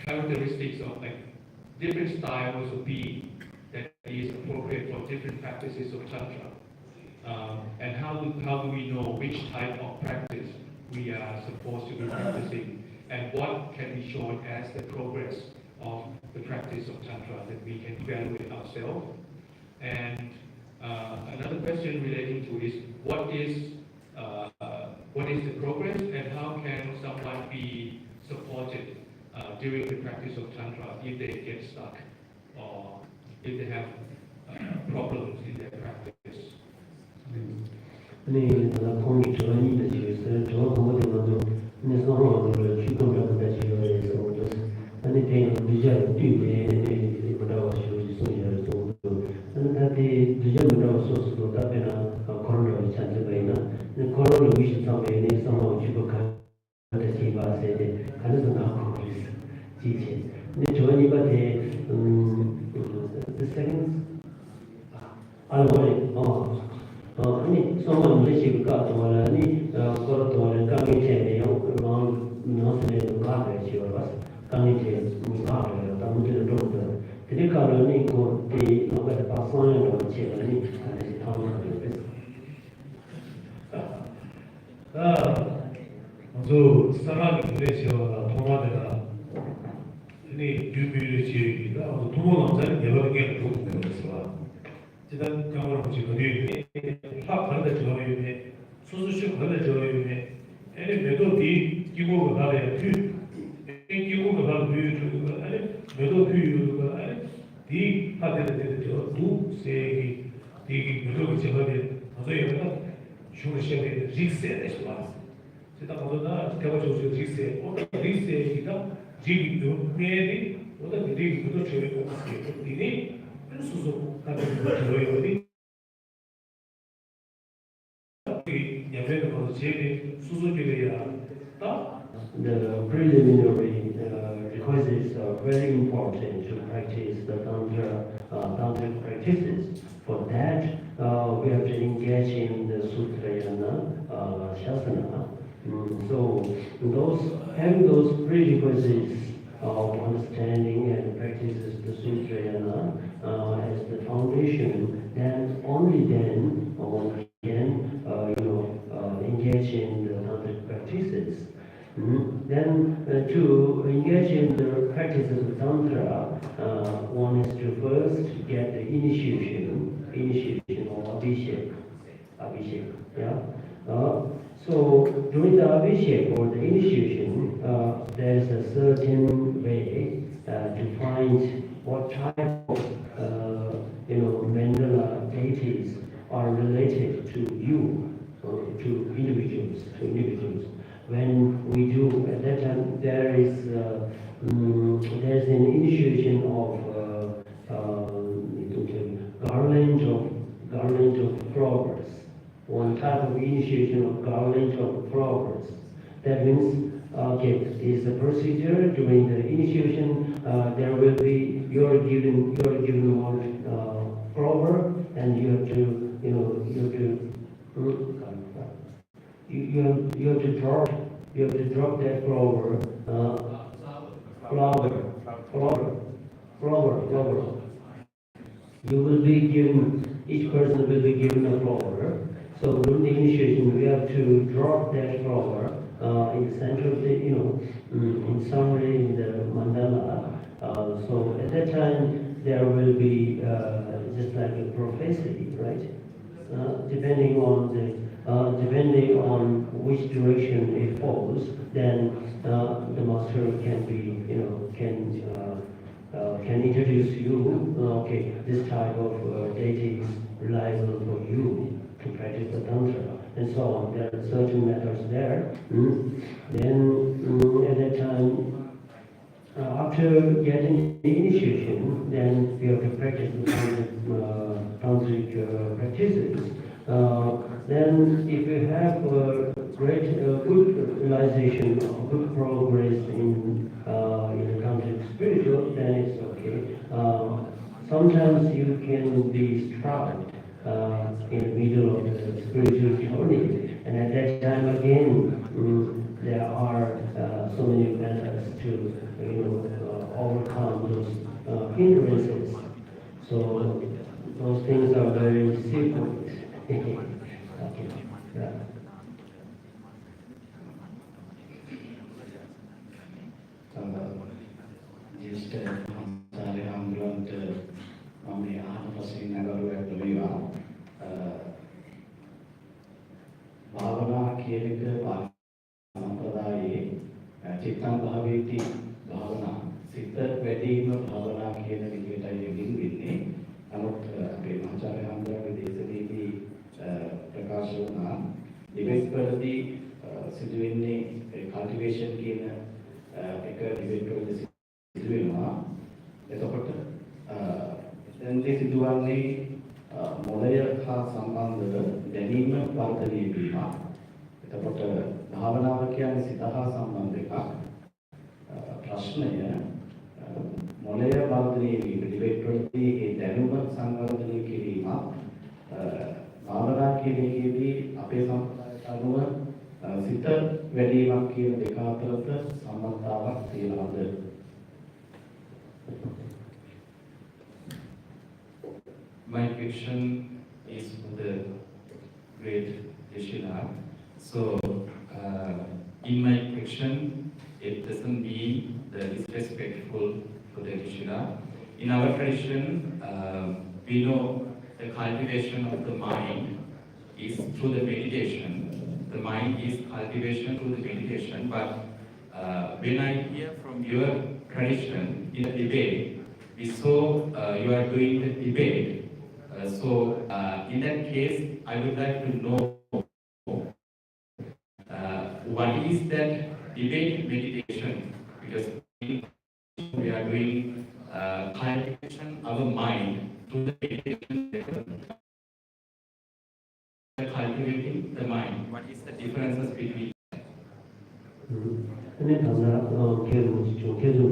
characteristics of like different styles of being that is appropriate for different practices of Tantra? And how do we know which type of practice we are supposed to be practicing? And what can be shown as the progress of the practice of Tantra that we can evaluate ourselves? And another question relating to is what is the progress and how can someone be supported during the practice of Tantra if they get stuck or if they have problems in their practice? 네, 공이 저런이 되시겠어요. 저 공부들도 네 서로를 주도하고 다시요에서 아니 대응 비자를 뛰게 뭐라고 하시고 소리를 또 한테 비자를 소스도 답변아 걸어를 찾아가이나 걸어를 위시 상에 네 상황 주도가 다시 봐서 가능성 갖고 있어. 지체. 근데 저런 이바데 the second 아니 소만 무시가 동안에 걸어 동안에 강의 제대로 그런 노선에 가게 지어 봤어. 강의 제 무사를 담으려 좀 그러니까는 그 뭐가 바상으로 제가 다시 타는 거예요. 먼저 사람이 그래서 통화되나 아니 유비의 지역이다. 동호 남자는 여러 개가 조금 되었어. 지난 강원도 거기 화 가는데 저기 수수식 가는데 저기 아니 매도 뒤 기고가 가래 뒤 기고가 가래 뒤 아니 매도 뒤가 아니 이 파트에 두 세기 되게 그룹이 제거된 어서여가 중심에 리셋에 있어. 제가 먼저 대화적으로 리셋, 어떤 리셋이가 지금 메리 어떤 리셋이 그도 저희가 어떻게 이니 수소 같은 거 들어요. 예배를 먼저 제일 수수료야. 딱 The preliminary requisites are very important to practice the tantric practices. For that, we have to engage in the sutrayana, shasana. So having those prerequisites of understanding and practices the sutrayana as the foundation, then only then one can engage in the tantric practices. Then to engage in the practices of Tantra, one has to first get the initiation or abhishek, yeah. So during the abhishek or the initiation, there is a certain way to find what type of mandala deities are related to you, to individuals. When we do at that time, there's an initiation of garland of flowers. One type of initiation of garland of flowers. That means, okay, is the procedure during the initiation. There will be you're given one flower, and you have to you have to drop that flower, flower. You will be given, each person will be given a flower. So during the initiation, we have to drop that flower in the center of the, in somewhere in the mandala. So at that time, there will be just like a prophecy, right? Depending on which direction it falls, then the master can be, can introduce you. Okay, this type of deity is reliable for you to practice the tantra, and so on. There are certain methods there. Then at that time, after getting the initiation, then we have to practice the tantric practices. Then if you have good realization, good progress in the tantric spiritual, then it's okay. Sometimes you can be struck in the middle of the spiritual journey, and at that time again, there are so many methods to overcome those hindrances. So those things are very simple. Okay. Yeah. Just Sari Hamgrant on the art of Sri Nagaru at the Viva. Bhavana Kirika Sampradaya, Chitan Bhaviti Bhavana, Sita Vedima Bhavana Kira Vikita Yagin Vidni, Amut Premachari Hamgra Videsadi Prakashona, debate for the Sidwini cultivation Kina, debate for the Sidwina, then this is one මොළය හා සම්බන්ධව දැනීම වර්ධනය වීම. එතකොට භාවනාව කියන්නේ සිත හා සම්බන්ධ එකක්. ප්‍රශ්නය මොළය වර්ධනය වීම ඩිබේට් වලදී ඒ දැනුම සංවර්ධනය කිරීම භාවනා කියන එකේදී අපේ සම්ප්‍රදායට අනුව සිත වැඩිවීමක් කියන දෙක අතරත සම්බන්ධතාවක් තියෙනවද? My question is for the great Yeshila. So, in my question, it doesn't mean that disrespectful for the Yeshila. In our tradition, we know the cultivation of the mind is through the meditation. The mind is cultivation through the meditation. But when I hear from your tradition in the debate, we saw you are doing the debate. In that case, I would like to know what is that debate meditation? Because we are doing clarification of the mind to the meditation level. Cultivating the mind. What is the differences between? 근데 당나 계속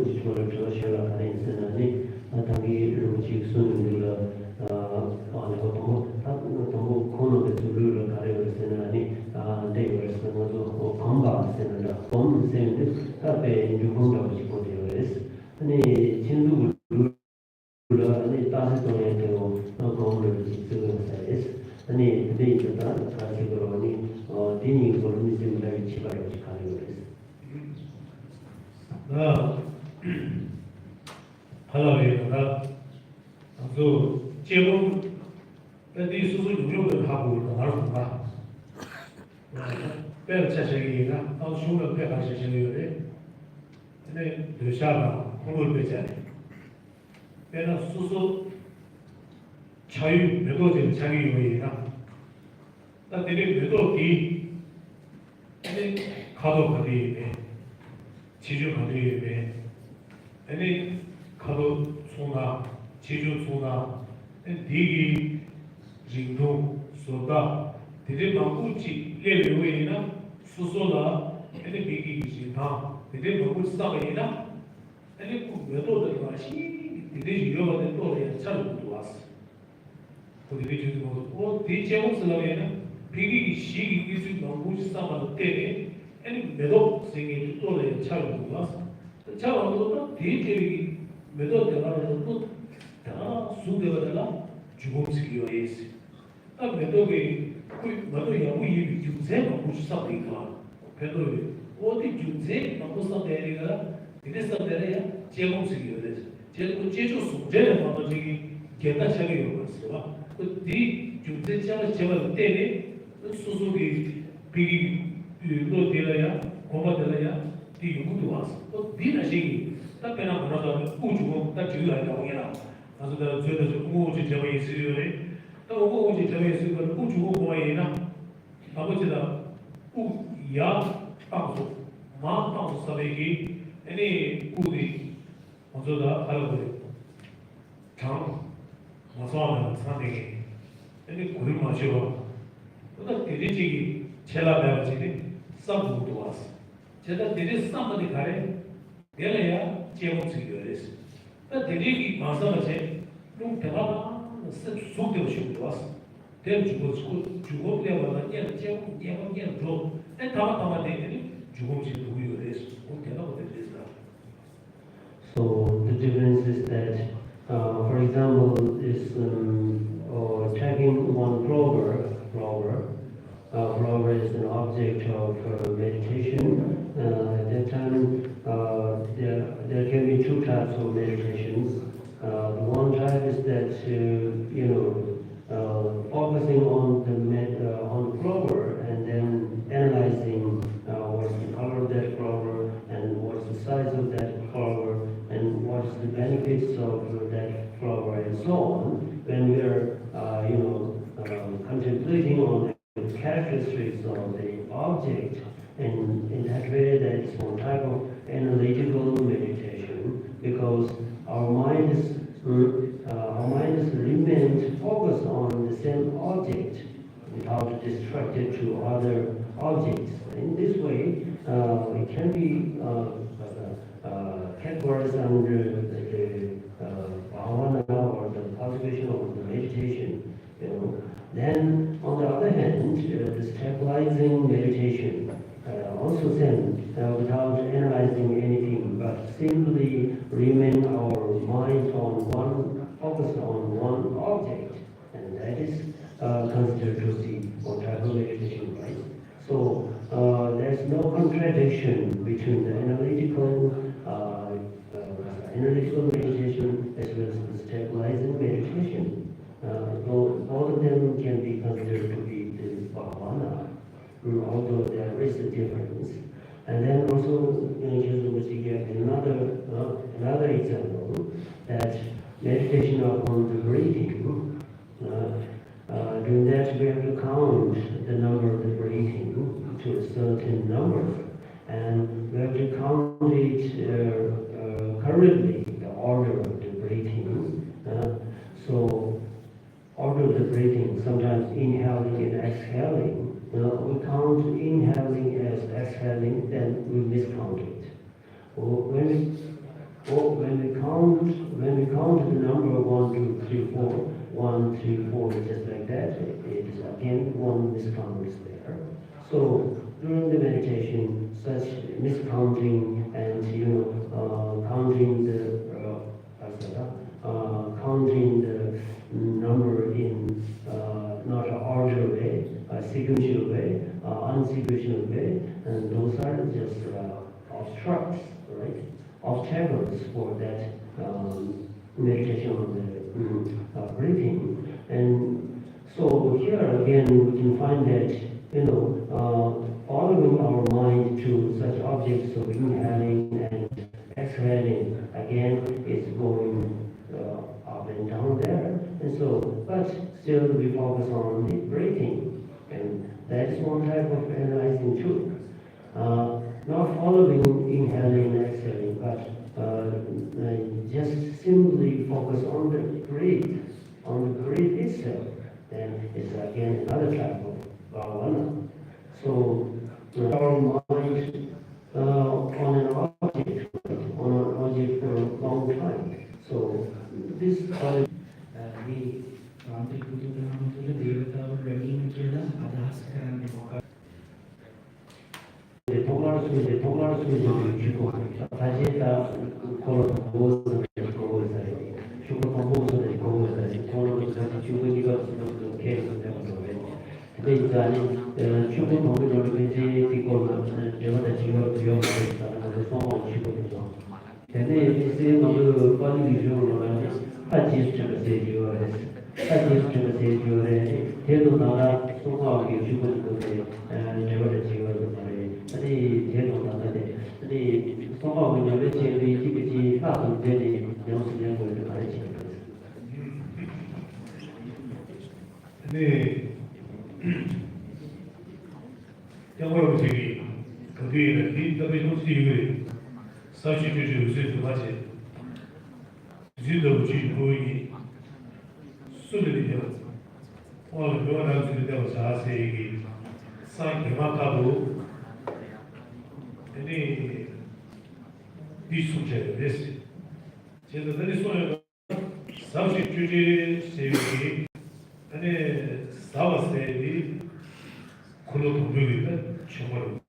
지초를 저시라 하는 인생이 당기 직선으로 어느 것도 너무 코너에 들을 가려고 생각하니 대외에서 너도 건강 생각다 본 생각 답에 유공하고 싶고 되어서 아니 진도 아니 다시 또에 되고 공부를 지속을 해서 아니 근데 이제다 같이 그러니 디니 그런 이제 치바를 가려고 했어 나 할아버지가 그 제공 근데 수술 요령을 하고 나르구나 배를 차셔기가 또 숨을 배가 차셔기를 근데 뇌샤가 공을 배잖아요 배는 수술 자유 매도된 자기 요인이나 나들이 매도기 근데 가도 가디에 지주 가디에 아니 가도 소나 지주 소나 디기 진동 소다 디디 마구치 레레웨이나 수소나 아니 비기 지다 디디 마구 싸베이나 아니 그 매도된 것이 디디 유효가 또래 차로 왔어 그 디디 주고 디제목스라베이나 비기 시기 기술 마구치 싸만 때에 아니 매도 생이 또래 차로 왔어 차로 디디 매도 대가로 또다 수대가라 주공식이요 예스 딱 매도게 그 매도 야구이 중세 마구치 싸니까 매도 어디 중세 마구치 싸대리가 이래서 대래야 제공식이요 그래서 제주 숙제를 봐도 저기 개다 차리고 왔어 그뒤 중세 차가 제가 때에 수수기 비기 로 되려야 고가 되려야 뒤 용도 왔어 또 뒤나시기 딱 배나 보나서 우주고 딱 지금 하려고 해라 그래서 나 저도 우주 저에 있어요 또 우주 저에 있을 거 우주고 뭐이나 아버지가 우야 방수 마 방수 사베기 아니 우리 먼저다 할아버지 장 마소하면 산대기 아니 고를 마셔 그다 대리지기 젤라 배워지니 쌈부도 왔어 제가 대리 쌈한테 가래 내려야 제목식이요 그래서 그 대리기 마사마제 좀 대화가 속되고 싶고 왔어 대리 주고 대화가 얘는 제목 얘는 줘 다만 되니 주공식 누구요 그래서 대화가 되겠다 So the difference is that, for example, is tagging one flower is an object of meditation. At that time, there can be two types of meditations. The one type is that focusing on the flower and then analyzing what's the color of that flower and what's the size of that flower and what's the benefits of that flower and so on. When we are contemplating on the characteristics of the object, and in that way that is one type of analytical meditation, because our mind is remains focused on the same object without distracted to other objects. In this way, it can be categorized under the bhavana or the cultivation of the meditation. Then, on the other hand, the stabilizing meditation, also same, without analyzing anything, but simply remain our mind on one, focus on one object, and that is considered to be one type of meditation, right? So there's no contradiction between the analytical meditation as well as the stabilizing meditation. Both of them can be considered to be the bhavana, although there is a difference. And then also, we get another example that meditation upon the breathing. Doing that, we have to count the number of the breathing to a certain number, and we have to count it currently, the order of the breathing. So order of the breathing, sometimes inhaling and exhaling. We count inhaling as exhaling, then we miscount it. When we count the number 1, 2, 3, 4, 1, 2, 4, just like that, it is again one miscount is there. So during the meditation, such miscounting and counting the number in not an order way, a sequential way, unsequential way, and those are just obstructs, right? Obstacles for that meditation on the breathing. And so here again we can find that following our mind to such objects of inhaling and exhaling again is going up and down there. And so, but still we focus on the breathing, and that is one type of analyzing too. Not following inhaling and exhaling, but just simply focus on the breath itself. Then it's again another type of bhavana. So our mind on an object, for a long time. So this මේ තාන්ත්‍රික බුදුදහම තුළ දේවතාවුන් වැඩිම කියලා අදහස් කරන්නේ මොකක්ද? 통화를 주고 다시다 걸어보고서 주고 보고서 걸어서 주고니까 계속 되거든요. 근데 이제 주고 보고를 이제 이걸 제가 지금 비용을 있다는 소망을 주거든요. 근데 이제 너무 빨리 비용을 하지스트가 되어요. 하지스트가 되어요. 대도 나라 소망하게 주고 있는데 제가 지금 아니 대도 나라데 아니 소망을 왜 제일 지금지 하던 데에 영수년 걸 가르치는 거예요. 네. 영어로 저기 거기에는 인터뷰 소식을 사실을 요새도 하지. 지도 지도이 소리를 오늘 교환할 수 있다고 자세히 상대마다도 아니 비수제를 했어. 제가 내 손에 사실 주제 세우기 아니 사와세디 콜로 동료가 정말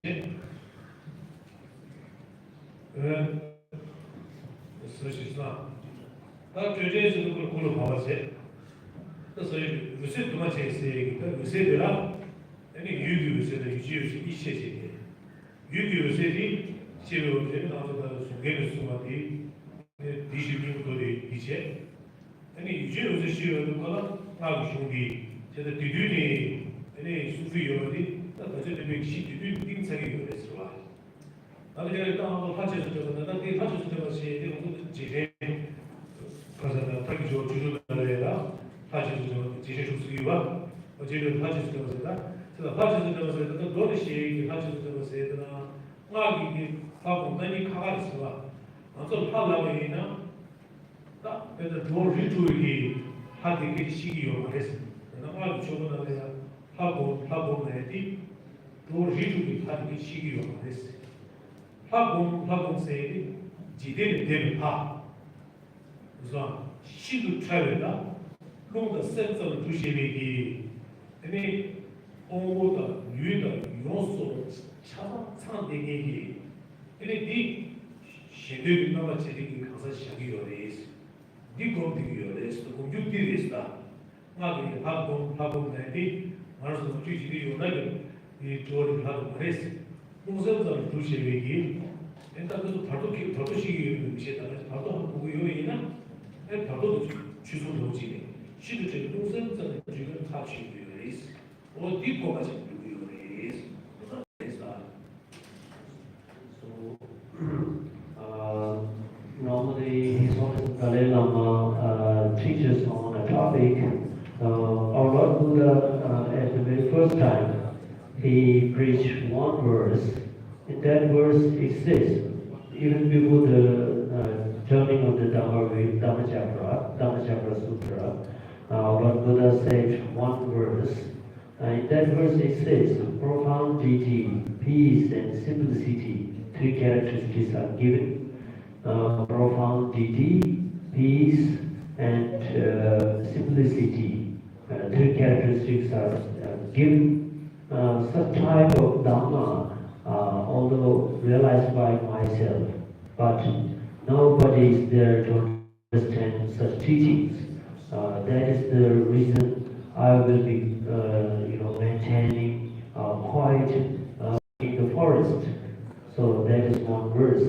사실상 다 주제에서도 그걸 콜로 봐봤어요. 그래서 요새 도마 제세기가 요새들아 아니 유교 요새도 유지요새 이시제지 유교 요새디 제로 되는 나오다 소개를 수마디 디시블도리 이제 아니 유지 요새 시여도 거라 나고 쇼기 제가 뒤뒤니 아니 수fi 요디 어쨌든 백시 뒤뒤 띵상이 그랬어. 나도 제가 일단 한번 파체서 저거는 나한테 파체서 저거 시에 무슨 제해 가서 타기 저 주주들에다 파체서 저 제해 수수기와 어제는 파체서 저거다. 제가 파체서 저거서 또 도리시 파체서 저거서 에다나 나기 하고 많이 가가지고 어떤 팔라고이나 딱 그래서 도 리투기 하게 시기요 그랬어. 나가 저거는 내가 하고 내디 도 리투기 하게 시기요 그랬어. 하고 세디 지대는 되는 파. 그래서 시도 차려다 그런가 센서를 주시기 근데 오보다 유다 요소 차상 상대기 근데 이 시대를 나와 제대로 가서 시작이요 레스 니 공부기요 레스 공부들이 있다 나도 하고 내디 말해서 주지리 요나게 이 조를 하고 그랬어 공선자를 주시기 일단 그래서 바로 시기 미시다 바로 한 보고 요이나 바로 주소 도지네 시도적 공선자를 지금 같이 레스 어디 거가 지금 레스 그래서 first time, he preached one verse. In that verse, it says, even before the turning of the Dhammacakra Sutra, Lord Buddha said one verse. In that verse, it says, profound deity, peace, and simplicity. Three characteristics are given. Profound deity, peace, and simplicity. Three characteristics are given. Such type of Dhamma, although realized by myself, but nobody is there to understand such teachings. That is the reason I will be, maintaining quiet in the forest. So that is one verse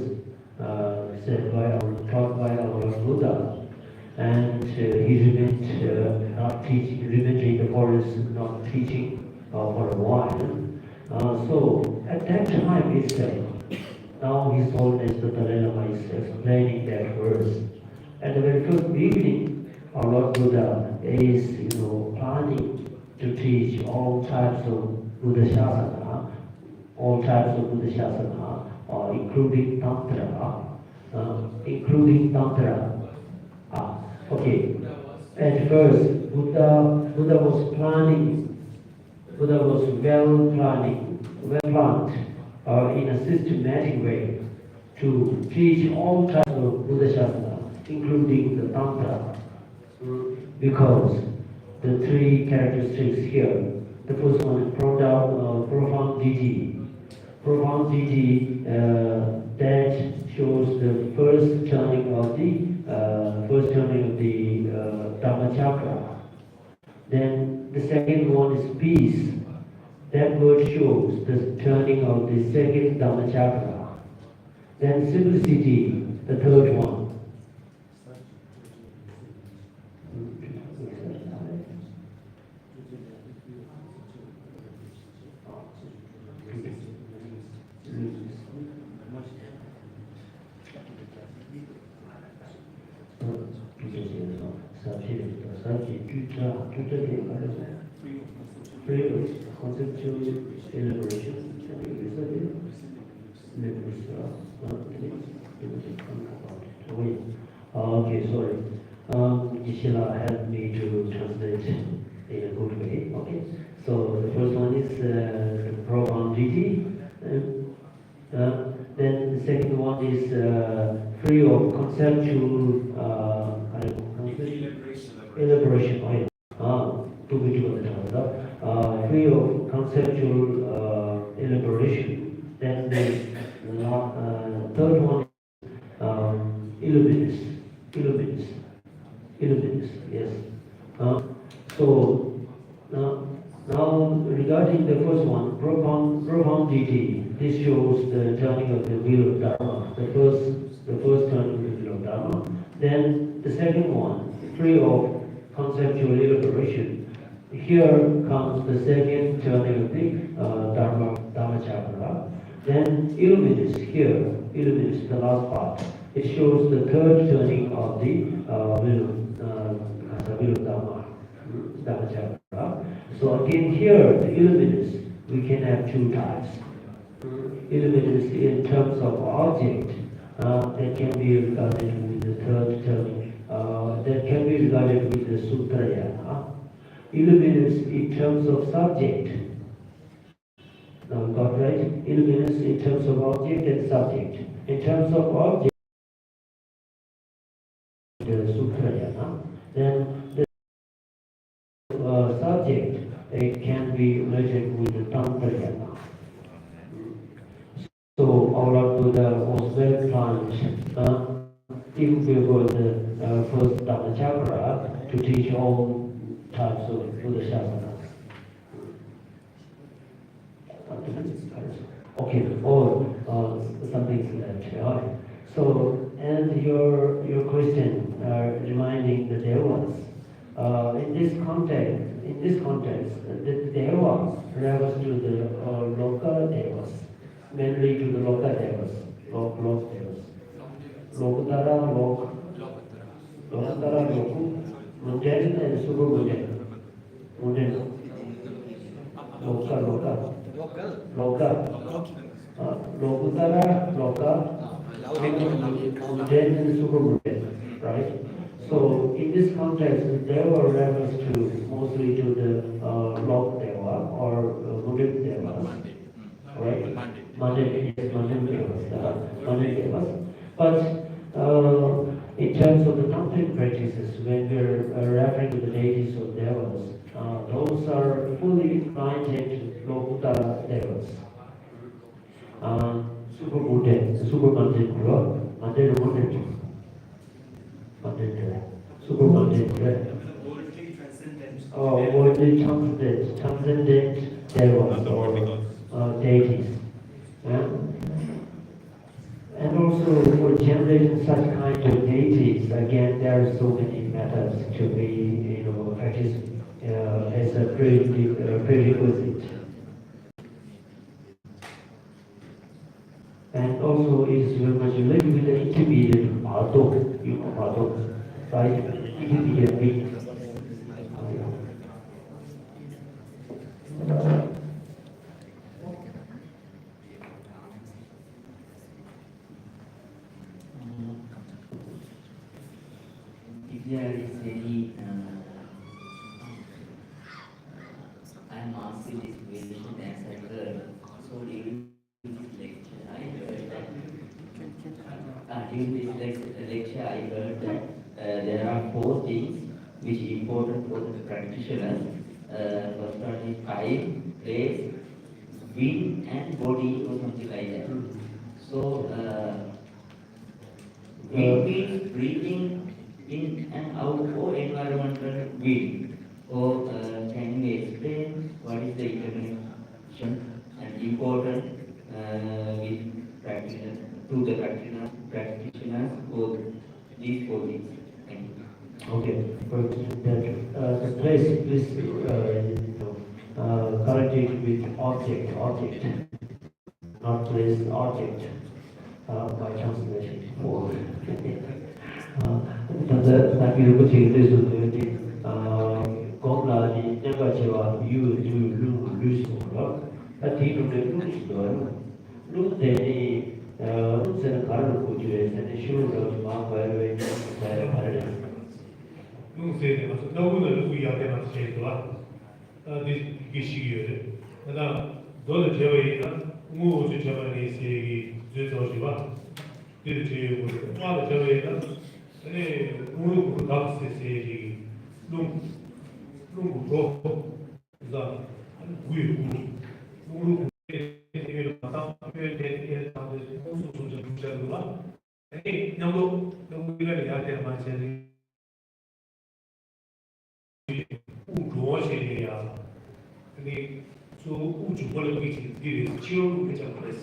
taught by our Buddha, and he remained not teaching, remained in the forest, not teaching for a while. So at that time itself, now His Holiness the Dalai Lama is explaining that verse. At the very first beginning, our Lord Buddha is, planning to teach all types of Buddha Shasana, including Tantra. Okay. At first, Buddha was well planned in a systematic way to teach all types of Buddha Shasana, including the Tantra, because the three characteristics here. The first one is profound deity. Profound deity that shows the first turning of the Dhammacakra. Then the second one is peace. That word shows the turning of the second Dhammacakra. Then simplicity, the third one. Conceptual elaboration. Okay, sorry. Ishila helped me to translate in a good way. Okay, so the first one is the profound deity. Then the second one is free of conceptual elaboration. Oh, yeah. Free of conceptual elaboration. Then the third one is illuminous, yes. So now regarding the first one, profound deity, this shows the turning of the wheel of Dharma, the first turning of the wheel of Dharma. Then the second one, free of conceptual elaboration. Here comes the second turning of the Dhammacakra. Then illuminous, the last part. It shows the third turning of the wheel of Dharma, Dhammacakra. So again here, the illuminous, we can have two types. Illuminous in terms of object, that can be regarded with the third turning, that can be regarded with the Sutrayana. Illuminous in terms of subject. Now we got right? Illuminous in terms of object and subject. In terms of object, the Sutrayana, then the subject, it can be related with the Tantrayana. So our Lord Buddha was well planned, even before the first Dhammacakra, to teach all types of Buddha Shasanas. Okay, or something like that. Right. So, and your question reminding the devas. In this context, the devas refers to the local devas, mainly to the local devas, local devas. Lokatara, Loku, mundane and super mundane. loka, lokutara, loka, then and super right? So in this context, there were reference to mostly to the Lok Deva or Buddhist Devas, right? Mundane, yes, mundane Devas, mundane Devas. But in terms of the tantric practices, when we're referring to the deities of Devas, those are fully united Lokuttara Devas. Super Buddha, super mundane, mundane, mundane. Supermarket, worldly transcendent devas or deities. Yeah? And also for generating such kind of deities, again, there are so many methods to be, practiced as a prerequisite. And also it is very much linked with the intermediate Bhadok, Bhadok, right? Intermediate being. If there is any, I'm asking this question as I heard. So during this lecture, I heard that during this lecture, I heard that there are four things which are important for the practitioners. First one is time, place, wind, and body, or something like that. So, wind means breathing in and out or environmental wind. Or can you explain what is the interconnection and important with practitioners to the practitioners for these four things? Thank you. Okay, for that, the place is connected with object, not place, object, by translation. For但比如不停对是对的，讲了你那个就话有所了，那提出的路的路是哪路过去的？现在修了马回来回来。lunse 너무나 우리한테만 제도와 이기시기에 나 너는 제외가 우주 저만의 세기 제도지와 그 제외고 또 제외가 아니 우주 각세 세기 롱고 자 우유 이게 나타 표현된 다들 소소좀 문제가 아니 너무 이런 이야기를 많이物主些呀，你说物主过来东西，你的交流比较快些。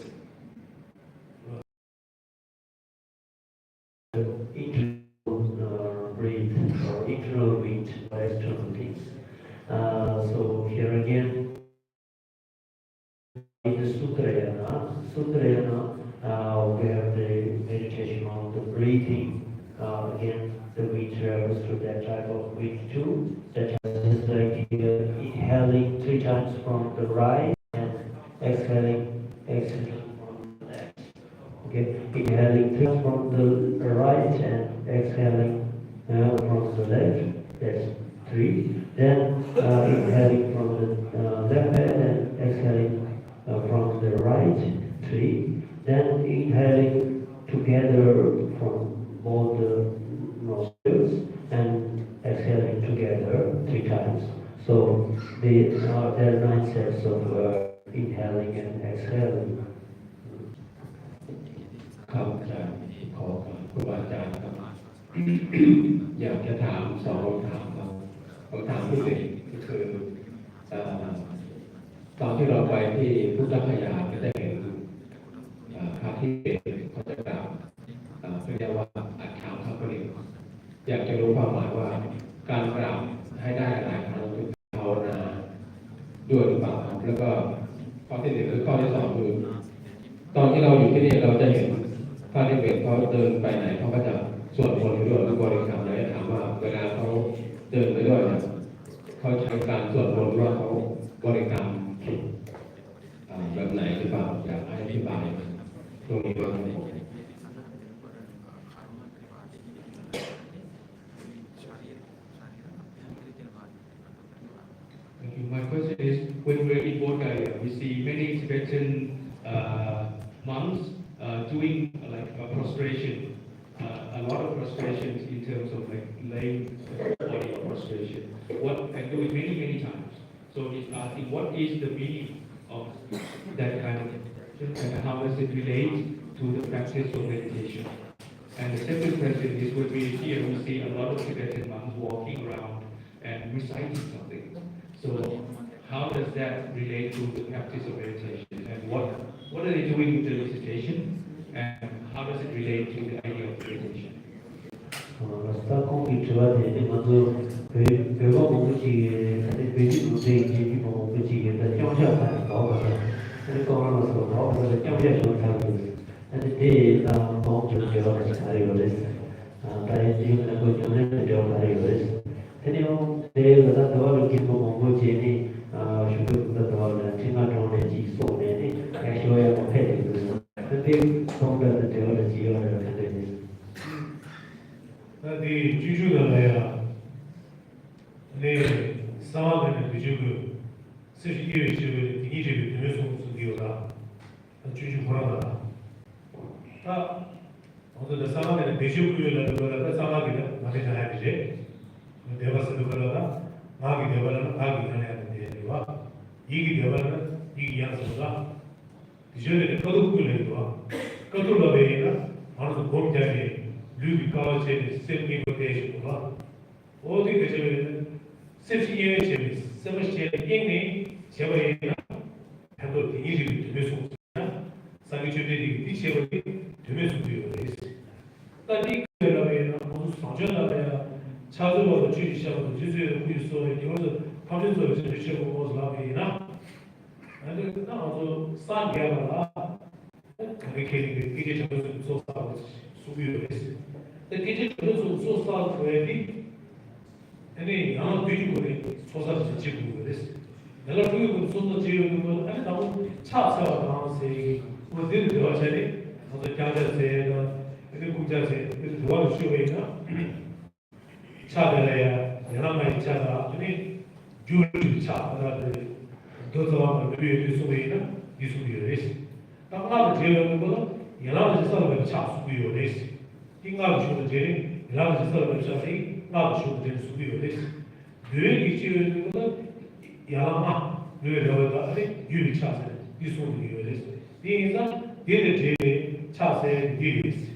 Breathe or internal breathe or external breathe. So here again, in the Sutrayana, we have the meditation on the breathing. Again, the wind travels through that type of wind too. That is like inhaling 3 times from the right and exhaling from the left. Okay, inhaling 3 times from the right and exhaling from the left. That's 3. Then inhaling from the left hand and exhaling from the right. 3. Then inhaling together from both the nostrils and exhaling together 3 times. So there are 9 sets of inhaling and exhaling. ครับอาจารย์ขอครูบาอาจารย์ครับ อยากจะถาม2 คำถามครับคำถามที่1ก็คือตอนที่เราไปที่พุทธคยาก็ได้เห็นพระที่เขาจะกล่าวเรียกว่าอัฏฐาคปริอยากจะรู้ความหมายว่าการกราบให้ได้หลายครั้งคือภาวนาด้วยหรือเปล่าครับแล้วก็ข้อที่1หรือข้อที่2คือตอนที่เราอยู่ที่นี่เราจะเห็นพระที่เป็นเขาเดินไปไหนเขาก็จะสวดมนต์ด้วยหรือบริกรรมอะไรถามว่าเวลาเขาเดินไปด้วยเนี่ยเขาใช้การสวดมนต์หรือว่าเขาบริกรรมแบบไหน ไหนหรือเปล่าอยากให้อธิบายตรงนี้บ้างไหม Thank you. My question is, when we're in Bulgaria, we see many Tibetan monks doing like prostration, a lot of prostrations in terms of like laying body prostration. What and do it many times. So he's asking, what is the meaning of that kind of and how does it relate to the practice of meditation? And the second question is, when we here we see a lot of Tibetan monks walking around and reciting something. So how does that relate to the practice of meditation? And what are they doing with the recitation? And how does it relate to the idea of meditation? Sta convincerete quando per uomo che vedi tutti i uomini che da ciò già fa cosa e come lo so no perché ciò già sono tanti e da molto che lo fare questo dai di una questione di fare questo teniamo del da dove che uomo che ne su da dove c'è una donne ci sono e che ci vuole fare questo perché come da teoria ci vuole fare 네, 주주들이야. 네, 상황에는 주주 세시기의 주주 이니지를 되면서 무슨이오다. 주주 보라다. 다 어떤 상황에는 대주주를 그러다 상황에는 많이 잘 되지. 내가 쓰는 거라다. 마기 되버는 마기 하는 데와 이기 되버는 이기 양수가 이제는 거듭을 해도 거듭을 해야 아무도 공장에 류비 가와체 셈기 고대시고가 어디 계시면 셈시에 제비 셈시에 잉니 제바이나 해도 이리를 되면서 사기 주제들이 뒤체버리 되면서 되어 있어. 따디 그러면 무슨 상전하야 차도로 주시하고 주제의 구유소에 이거는 감정적으로 주시고 무슨 라비나 아니 나도 싸게하라 그렇게 이게 저는 소사고 수비를 했어요. 근데 저는 소사고 왜디 아니 나는 뒤집어내 소사를 지고 그랬어요. 내가 그거 소사 지우는 건 아니 너무 차차가 나와서 뭐들 들어가자니 어제 장자세나 그 공자세 그 도와주시오이나 차별해야 여러 가지 차가 아니 주를 차 그다음에 도서와 비교해 주소이나 이수비를 했어요. 딱나도 제가 거는 여러 가지 사람을 차 수비를 했어요. 인간 주는 제일 여러 가지 사람을 차이 나도 주는 제일 수비를 했어요. 뇌기 지우는 거는 야마 뇌려다 아니 유리 차세 이수비를 했어요. 이인상 얘들 제일 차세 디리스.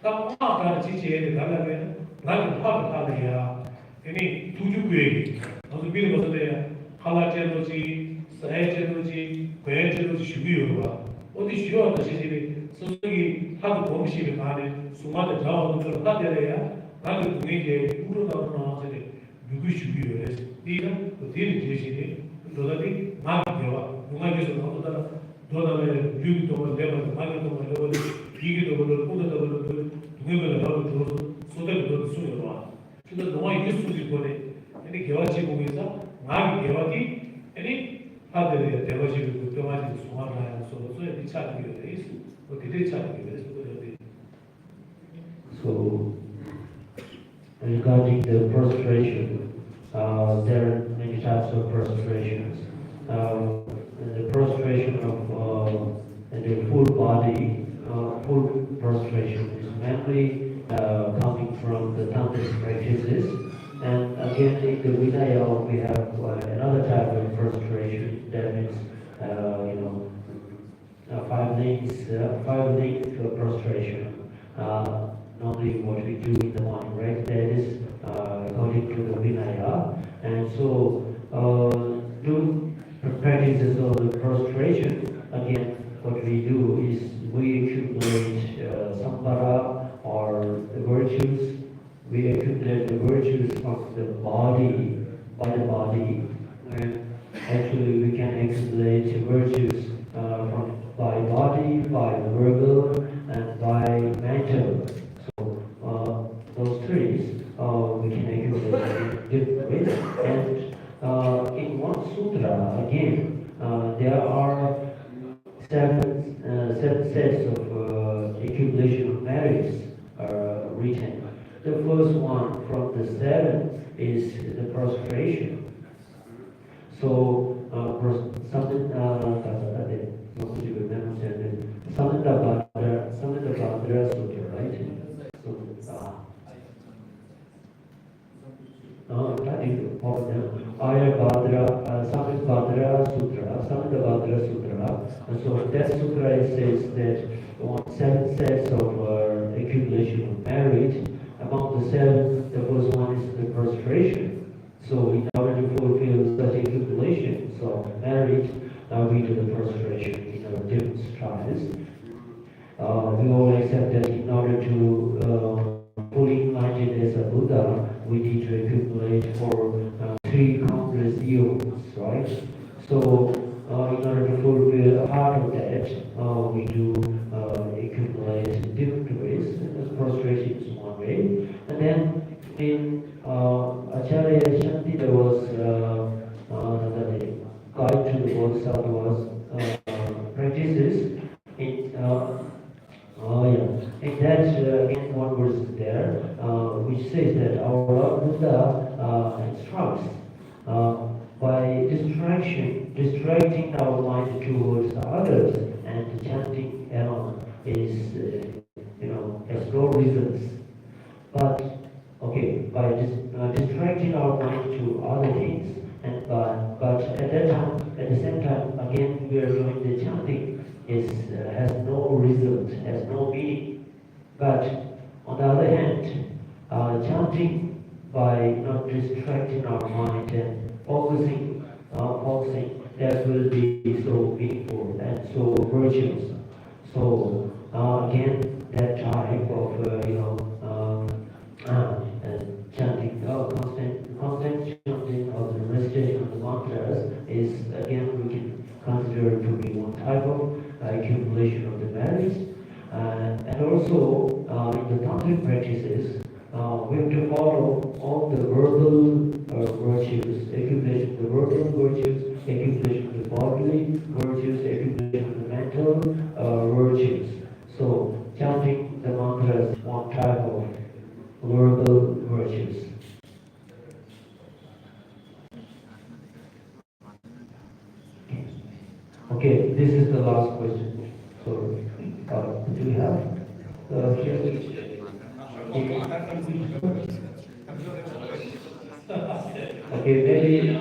딱 아까 지지에 달라면 나는 파트하려야 아니 두주구에 아주 미리 벗어내야 할라제노지 사해제노지 괴제노지 쉬고요. 어디 쉬어도 지지리 소속이 하도 공식이 가는 수많은 자원을 하더라야 나는 그게 우러나오나 저기 누구 쉬고요. 이는 어디를 제시니 너들이 마음이와 누가에서 나오더라 너들의 유기도 내가 마음도 내가 이기도 그걸 보다도 그걸 누구를 나도 들어서 소대도 수요 와. 근데 너무 이게 수지 거네. 근데 개화지 보면서 마음이 개화기 아니 하더라야 대화지를 그때마다 소화하는 소소에 비차게 돼 있어. 그때 차게 돼서 그런데 So, regarding the prostration, there are many types of prostrations. The prostration of the full body, full prostration is mainly coming from the tantric practices. And again, in the Vinaya, we have another type of prostration that is, five links prostration. Normally what we do in the morning, right? That is according to the Vinaya. And so, do practices of the prostration, again, what we do is we accumulate sambhara or the virtues. We accumulate the virtues from the body, by the body. And actually, we can accumulate virtues by body, by verbal, and by mental. So those three we can accumulate in different ways. And in one sutra, again, there are seven sets of accumulation of merits are written. The first one from the seven is the prostration. So, Samantha Sutra, right? So, Samantha Sutra. And so that sutra says that on seven sets of accumulation of merit, among the seven, the first one is the prostration. So in order to fulfill such accumulation, so merit, we do the prostration in our different styles. We all accept that in order to fully enlightened as a Buddha, we need to accumulate for three countless eons, right? So, in order to fulfill a part of that, we do accumulate in different ways. And prostration is one way. And then in Acharya Shanti, there was the guide to the Bodhisattva's practices. In that, again, one verse is there, which says that our Lord Buddha instructs by distracting our mind towards others, and chanting alone is, has no reasons. But, okay, by distracting our mind to other things, and but at that time, at the same time, again, we are doing the chanting, has no result, has no meaning. But on the other hand, chanting by not distracting our mind and focusing, that will be so meaningful and so virtuous. So again, that type of chanting, constant chanting of the recitation of the mantras is again we can consider to be one type of accumulation of the merits. And also in the tantric practices, we have to follow all the verbal virtues, accumulation of the verbal virtues, accumulation of the bodily virtues, accumulation of the mental virtues. So chanting the mantras is one type of verbal virtues. Okay, this is the last question. So, do we have okay, maybe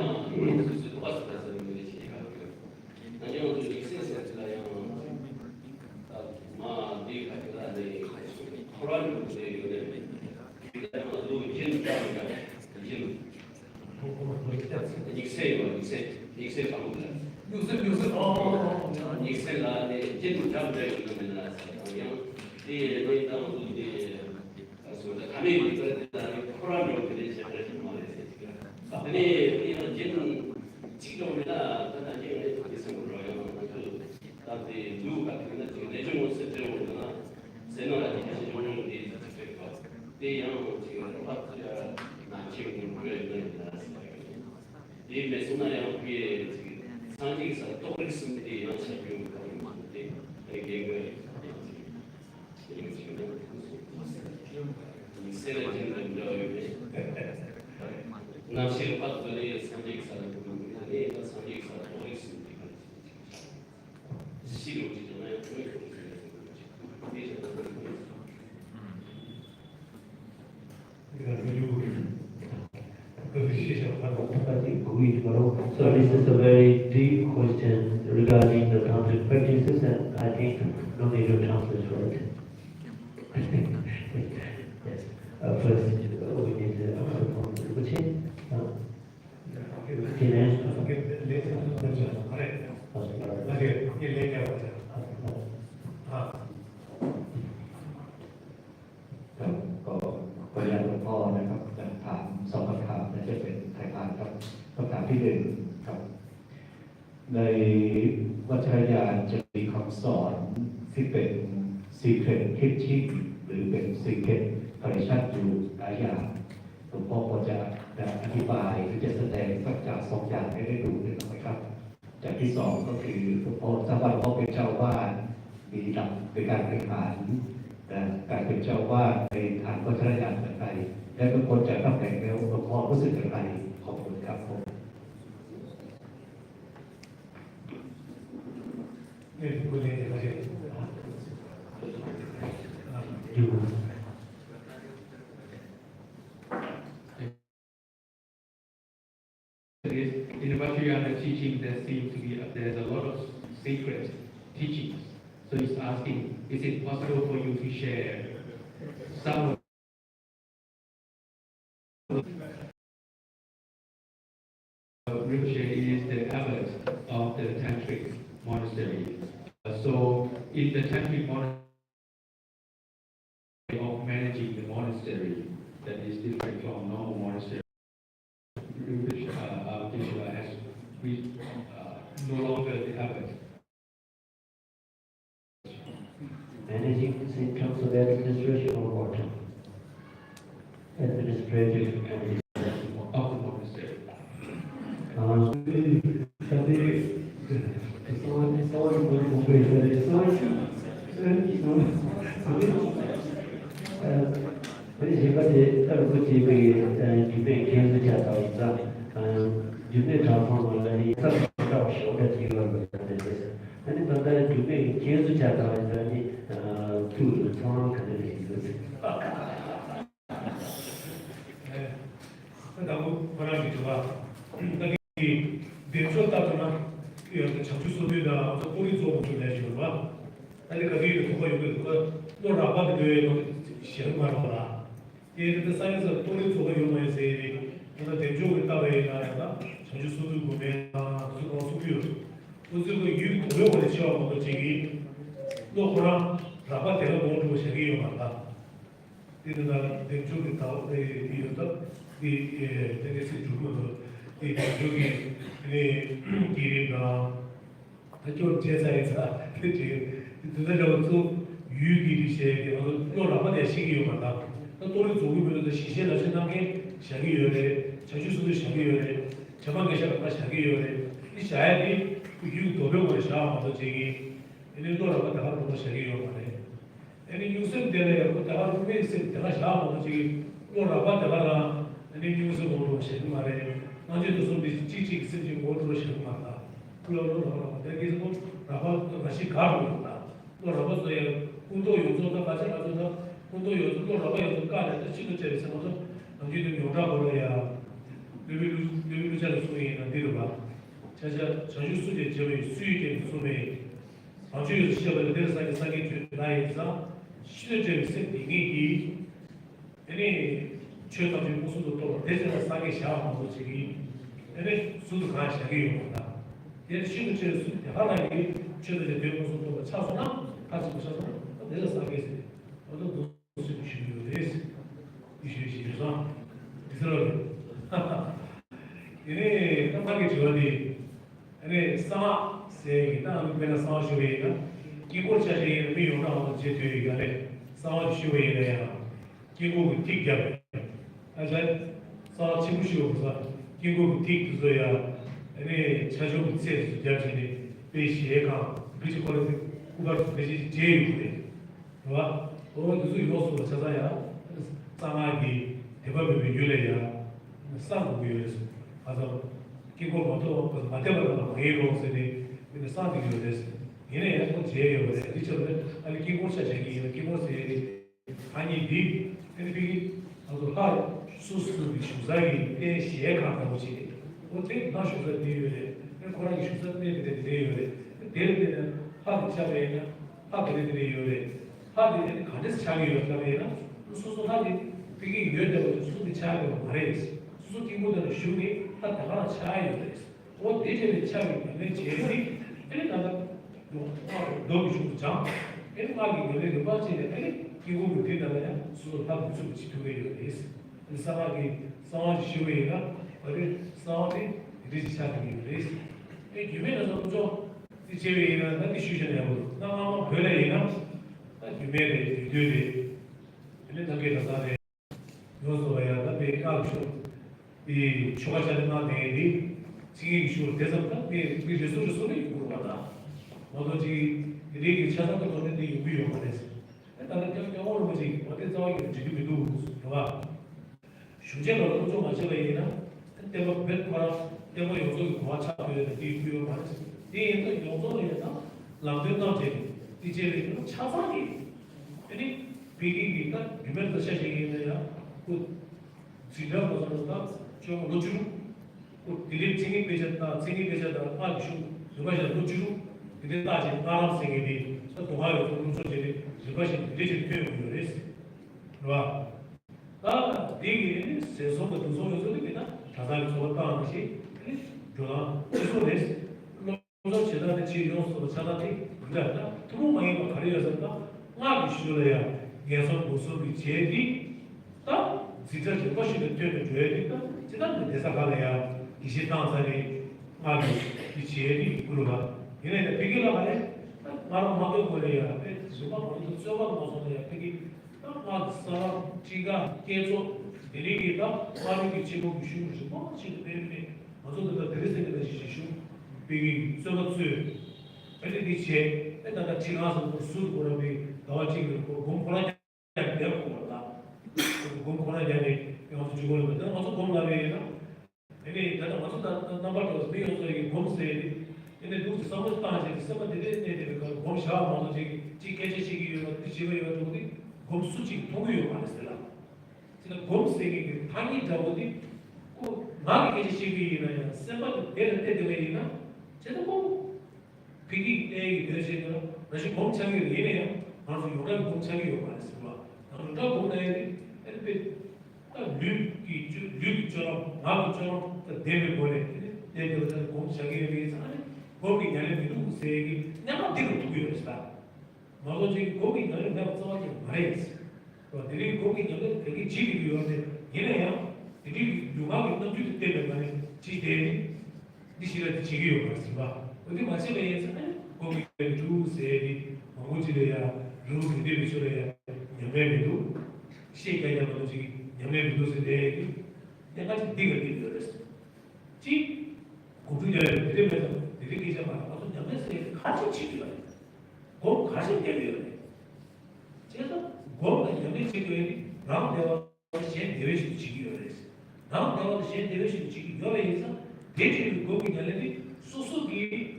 so this is a very deep question regarding the tantric practices, and I think no need to translate, right? Yes. First, we need to answer from the question.ก็ขออนุญาตหลวงพ่อนะครับจะถามสองคำถามและจะเป็นไทยพานครับคำถามที่หนึ่งครับในวัชรยานจะมีคำสอนที่เป็น secret teaching หรือเป็น secret operation อยู่หลายอย่างหลวงพ่อพอจะอธิบายหรือจะแสดงสักจากสองอย่างให้ได้ดูได้ไหมครับ จากที่สองก็คือพอสักวันเขาเป็นเจ้าวาดมีหลักในการบริหารการเป็นเจ้าวาดในทางวัฒนธรรมไทยและทุกคนจะต้องแต่งแล้วหลวงพ่อรู้สึกอย่างไรขอบคุณครับผม 네, 그거에 대해서 You In Vajrayana teaching, there seems to be there's a lot of secret teachings. So he's asking, is it possible for you to share some of Rinpoche is the abbot of the Tantric monastery. So in the Tantric monastery of managing the monastery, that is different from normal monastery. Rinpoche has no longer the abbot. managing in terms of administration or what? Administrative and Of the monastery. 나무 권한이 좋아. 이 대초다거나 이 장주소비나 꼬리 좀 내주는 거. 아니 거기 그거 이거 또 라바드에 시험 말하라. 얘들 사이에서 꼬리 좀 요구해서 이거 대조를 따라해야 장주소비 구매나 그거 소비요. 무슨 그 유익 도용을 시험하고 저기 또 그런 라바드에 모두 시험이 왔다. 이들은 대조를 따라 이거 되게 주로 여기 길이나 좀 제사에서 그치 그래서 또 유기리 시에 또 라마데 시기요 만나 또 조기면서 시세나 생각에 시기요래 자주수도 시기요래 저만게 시기요래 이 샤야디 유 도벽을 샤마도 저기 얘네 또 라마데 하고 시기요 말해 얘네 유선 되네 또 하고 메시 내가 샤마도 저기 또 라마데가 아니 뉴스 보고 싶은 말에 언제도 소리 찍찍 쓰지 못으로 싶은 말다. 그러고 내게서 라바 다시 가고 있다. 또 라바서에 운동 요소도 마찬가지로 운동 요소도 라바 요소 까는데 시도제에서 모두 언제도 용납으로야 레벨 잘 소리는 들어봐. 제가 전주 수제 지역의 수익의 소매 아주 시험을 대해서 사기 나이에서 시도제의 세팅이 아니 최근에 무슨 또 대전에 싸게 샤워하고 저기 얘네 수도 가 시작해요. 얘 지금 제 하나에 최근에 되는 무슨 또 차소나 같이 보셔서 내가 싸게 했어요. 어떤 무슨 주요 됐어. 이슈에서 이스라엘 얘네 깜빡이 저기 얘네 싸 세기다 내가 싸 쇼에가 기본 자세히 미용하고 제대로 이거래 싸 쇼에야 기본 틱이야. 아자 사 친구시고서 기고 틱도야 아니 자주 세 자신이 베시에가 비지콜에 구가 베시 제일인데 와 무슨 이것도 찾아야 상하기 대법에 유래야 상고 유래서 가서 기고 모두 마태바가 해로서니 근데 상이 유래서 얘네 약간 제예요 그래 이처럼 아니 기고차 제기 기고세 아니 비 근데 아주 하 수수 비슈자기 에 시에가가 오지 어때 나쇼가 되요래 코라기 슈자 되요래 되는 하자베나 하게 되요래 하게 가데스 차기였다면 수수하게 되게 유연되고 수수 차이가 말해지 수수 기본적으로 슈니 하다가 차이가 있어 어 대제의 차이가 내 제일이 얘는 나가 너무 좋자 얘는 막이 내가 빠지네 기본이 되다가 수수하고 무슨 지표가 있어 상하지 쇼웨이가 어디 상하지 리지차기 레이스 이 유명한 좀 제외에는 난 이슈잖아요. 나만 별에이나 유명해 유튜브에 근데 단계가 다네 요소야 답에 가서 이 초가자나 내리 지금 이슈로 대선가 네 예술을 소리 물어봐라. 뭐든지 이렇게 찾아도 그런데 이 위험한 했어. 일단은 영어로 뭐지 어떤 상황이 지금 비도 봐봐. 주제가 좀 맞춰야 되나? 때뭐 백화라 때뭐 요즘 고아차도에 이 위험한 했어. 이 요즘에나 남들한테 이제 차상이 아니 비기니까 유명한 사실이네요. 그 지금 뭐가 좀 노출 그 디립 생이 되셨다 아주 누가 이제 노출 근데 아직 바람생이 또 동아요 좀 소리들이 그것이 되게 표현을 했어. 봐. 나 되게 세속의 두소요소들이나 다들 소박한 것이 그나 소소했어. 우선 제단의 지용서로 차단이 그러니까 두루마이가 가려져서 막 이슈래야 예선 모습이 제디 딱 진짜 제 것이 되는 줘야 되니까 제단 대사 가려야 이시당산이 막 이치에디 그러가 얘네 비교가 말해 말은 막을 거래야 누가 먼저 써봐도 못하냐 되게 막 사람 지가 계속 내리기다 말이 지고 무슨 뭐 지금 내리네 어서도 더 드레스가 되시죠 비기 써봤어요 근데 이제 내가 지나서 술 보라비 나와 지금 공부하냐 내가 공부한다 공부하냐니 어서 죽어는 거든 어서 공부하면 ini dalam maksud nampak tu sebenarnya untuk lagi bom se ini tu sama tahan je sama dede dede kalau bom shah maksud je kece segi yo tu ni bom suci 통유 yo mana setelah sila bom segi tangi jauh ni ko nagi kece segi na sama dede dede na jadi bom pergi dede segi na nasi bom changi ini ya maksud yoga bom changi yo mana setelah kalau yoga bom na ini 류처럼 나무처럼 대를 보내 대들은 공장에 위해서 거기 내는 누구 세기 내가 뒤로 두고 있다. 나도 지금 거기 내는 내가 써가지고 말했어. 내리 거기 내는 되게 집이 위험해. 얘네야 이리 유망이 있는 주택 때문에 지대 니시를 지기요 그렇습니다. 근데 마침에 거기 두 세기 아무지래야 루 그대로 소리야 연매도 시계가 뭐지 연매 비도스 대 내가 네가 되었어. 지 고등자를 되면서 이렇게 이제 막 어떤 연매세 같이 치기가 해. 그 같이 때려요. 제가 뭐가 연매 치기에 랑 내가 제 대회식 치기로 했어. 랑 내가 제 대회식 치기 요에서 대체 거기 연매이 수수기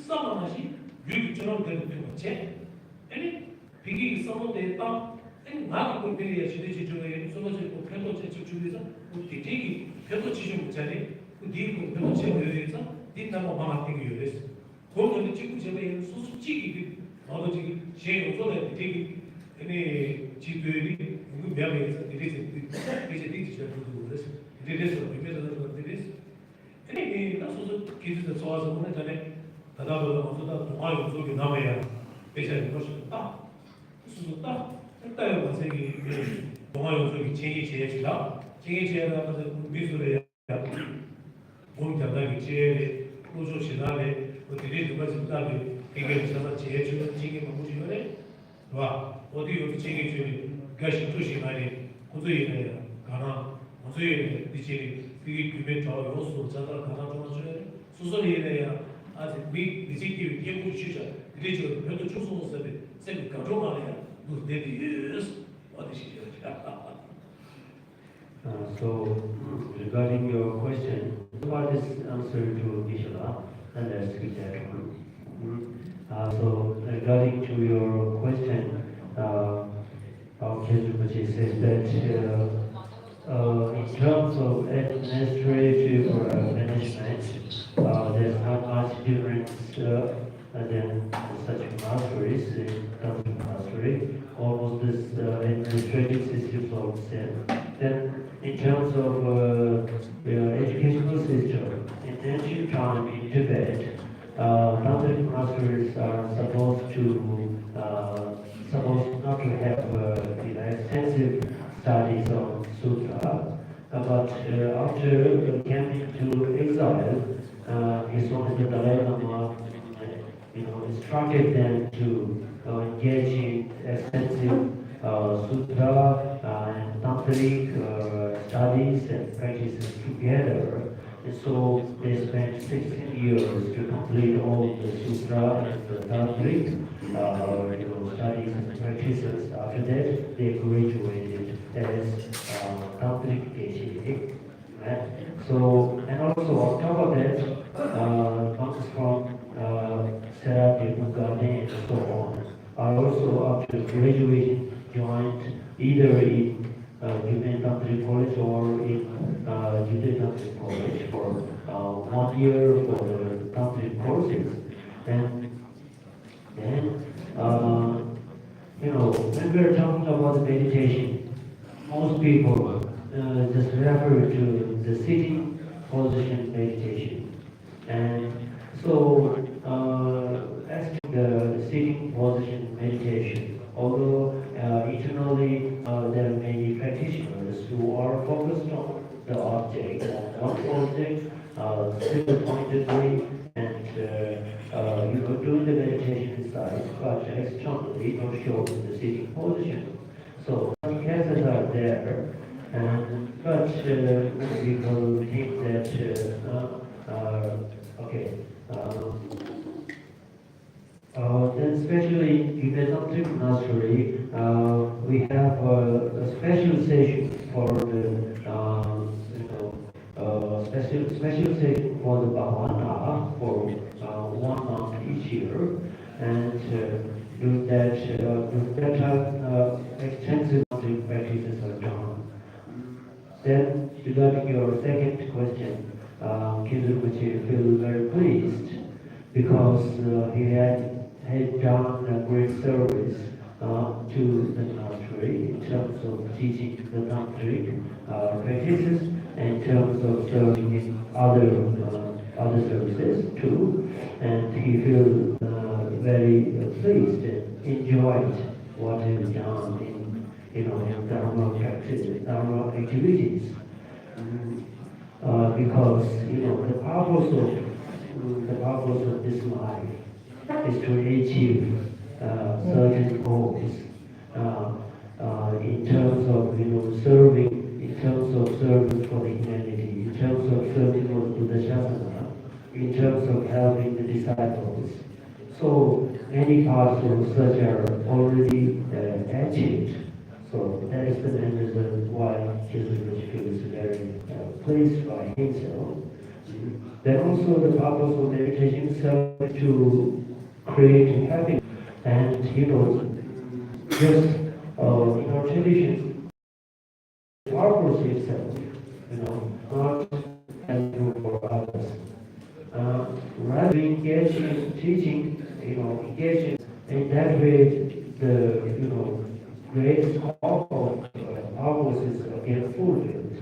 싸움하시 유기처럼 되는 거지. 아니 비기 싸움에 딱 나도 그렇게 시대지 중에 소소지 편도 제출 중에서 우리 되게 편도 지좀 못하네. 그 뒤에 편도 제대로해서 뒷나무 방학되기 위해서 거기는 지금 제가 소수지기 나도 지금 제 요소에 되게 아니 지도들이 그 명예에서 이제 되게 잘 보고 그래서 이래서 비벼서 그래서 아니 나 소소 기술도 좋아서 오늘 전에 다다보다 어쩌다 동아 요소에 남아야 배치하는 것이 딱 수도 딱 일단 원생이 동아 요소기 제일 제일이다. 제일 제일하면서 미술에 몸 장난이 제일 우주 지나래 어디에 누가 진짜를 이게 저서 제일 주는 지기 뭐지요래 와 어디 지기 주는 가시 투시 말이 고도이네 가나 고도이네 이제 이 규면 더 요소 자다 가나 좀 줘야 수설이네야 아직 미 이제기 예고 주자 그래서 별도 추소서 쌤이 가져가네요. So, regarding your question, what is answer to Vishla? And let's get that one. So, regarding to your question, our Kendrick says that in terms of administrative management, there's not much difference than such monasteries in terms of monastery. Almost this administrative system of itself. Then, in terms of educational system, in ancient time in Tibet, Tantric monasteries are supposed not to have extensive studies on sutra, but after coming to exile, His Holiness the Dalai Lama, instructed them to engage in extensive sutra and tantric studies and practices together. And so they spent 16 years to complete all the sutra and the tantric studies and practices. After that, they graduated as tantric geshe. Right? So, and also on top of that, monks from Sarati, Bugane, and so on are also after graduation joined either in Judean Tantric College or in Judean Tantric College for 1 year for the Tantric courses. And then, when we're talking about meditation, most people just refer to the sitting position meditation. And so, as to the sitting position meditation, although internally there are many practitioners who are focused on the object, on one object, single-pointedly, and doing the meditation inside, but externally not showing the sitting position. So some cases are there, but most people think that okay. Then especially in the Tantric monastery, we have a special session for the special session for the bhavana for 1 month each year, and during that time extensive Tantric practices are done. Then regarding your second question, Kizuguchi feel very pleased because he had done a great service to the country in terms of teaching the tantric practices, and in terms of serving in other services too, and he feels very pleased and enjoyed what he has done in Dharma practices, Dharma activities. Because the purpose of this life is to achieve certain goals in terms of serving, in terms of serving for the humanity, in terms of serving for Buddha Shasana, in terms of helping the disciples. So many parts of such are already achieved. So that is the main reason why Jesus feels very pleased by himself. Then also the purpose of meditation is to create happiness. And just in our tradition, the purpose itself, not helpful for others. Rather engage in teaching, engage in that way, the great scope of purpose is again fulfilled.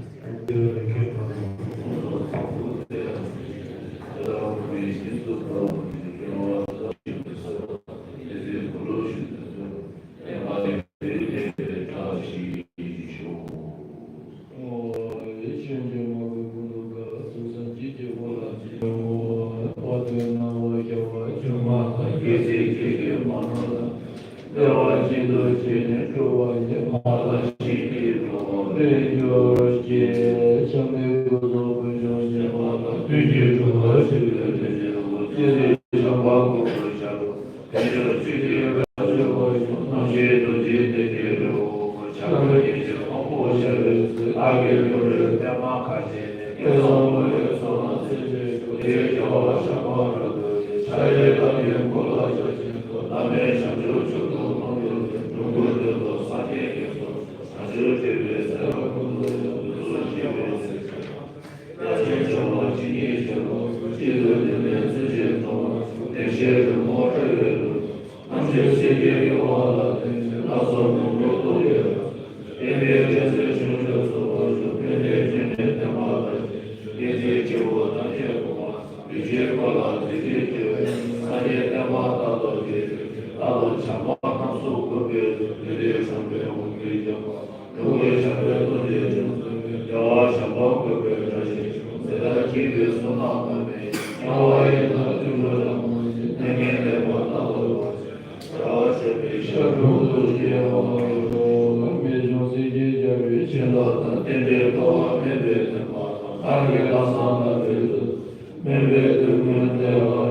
Arya Sama Vedu, Mevedu Mendeva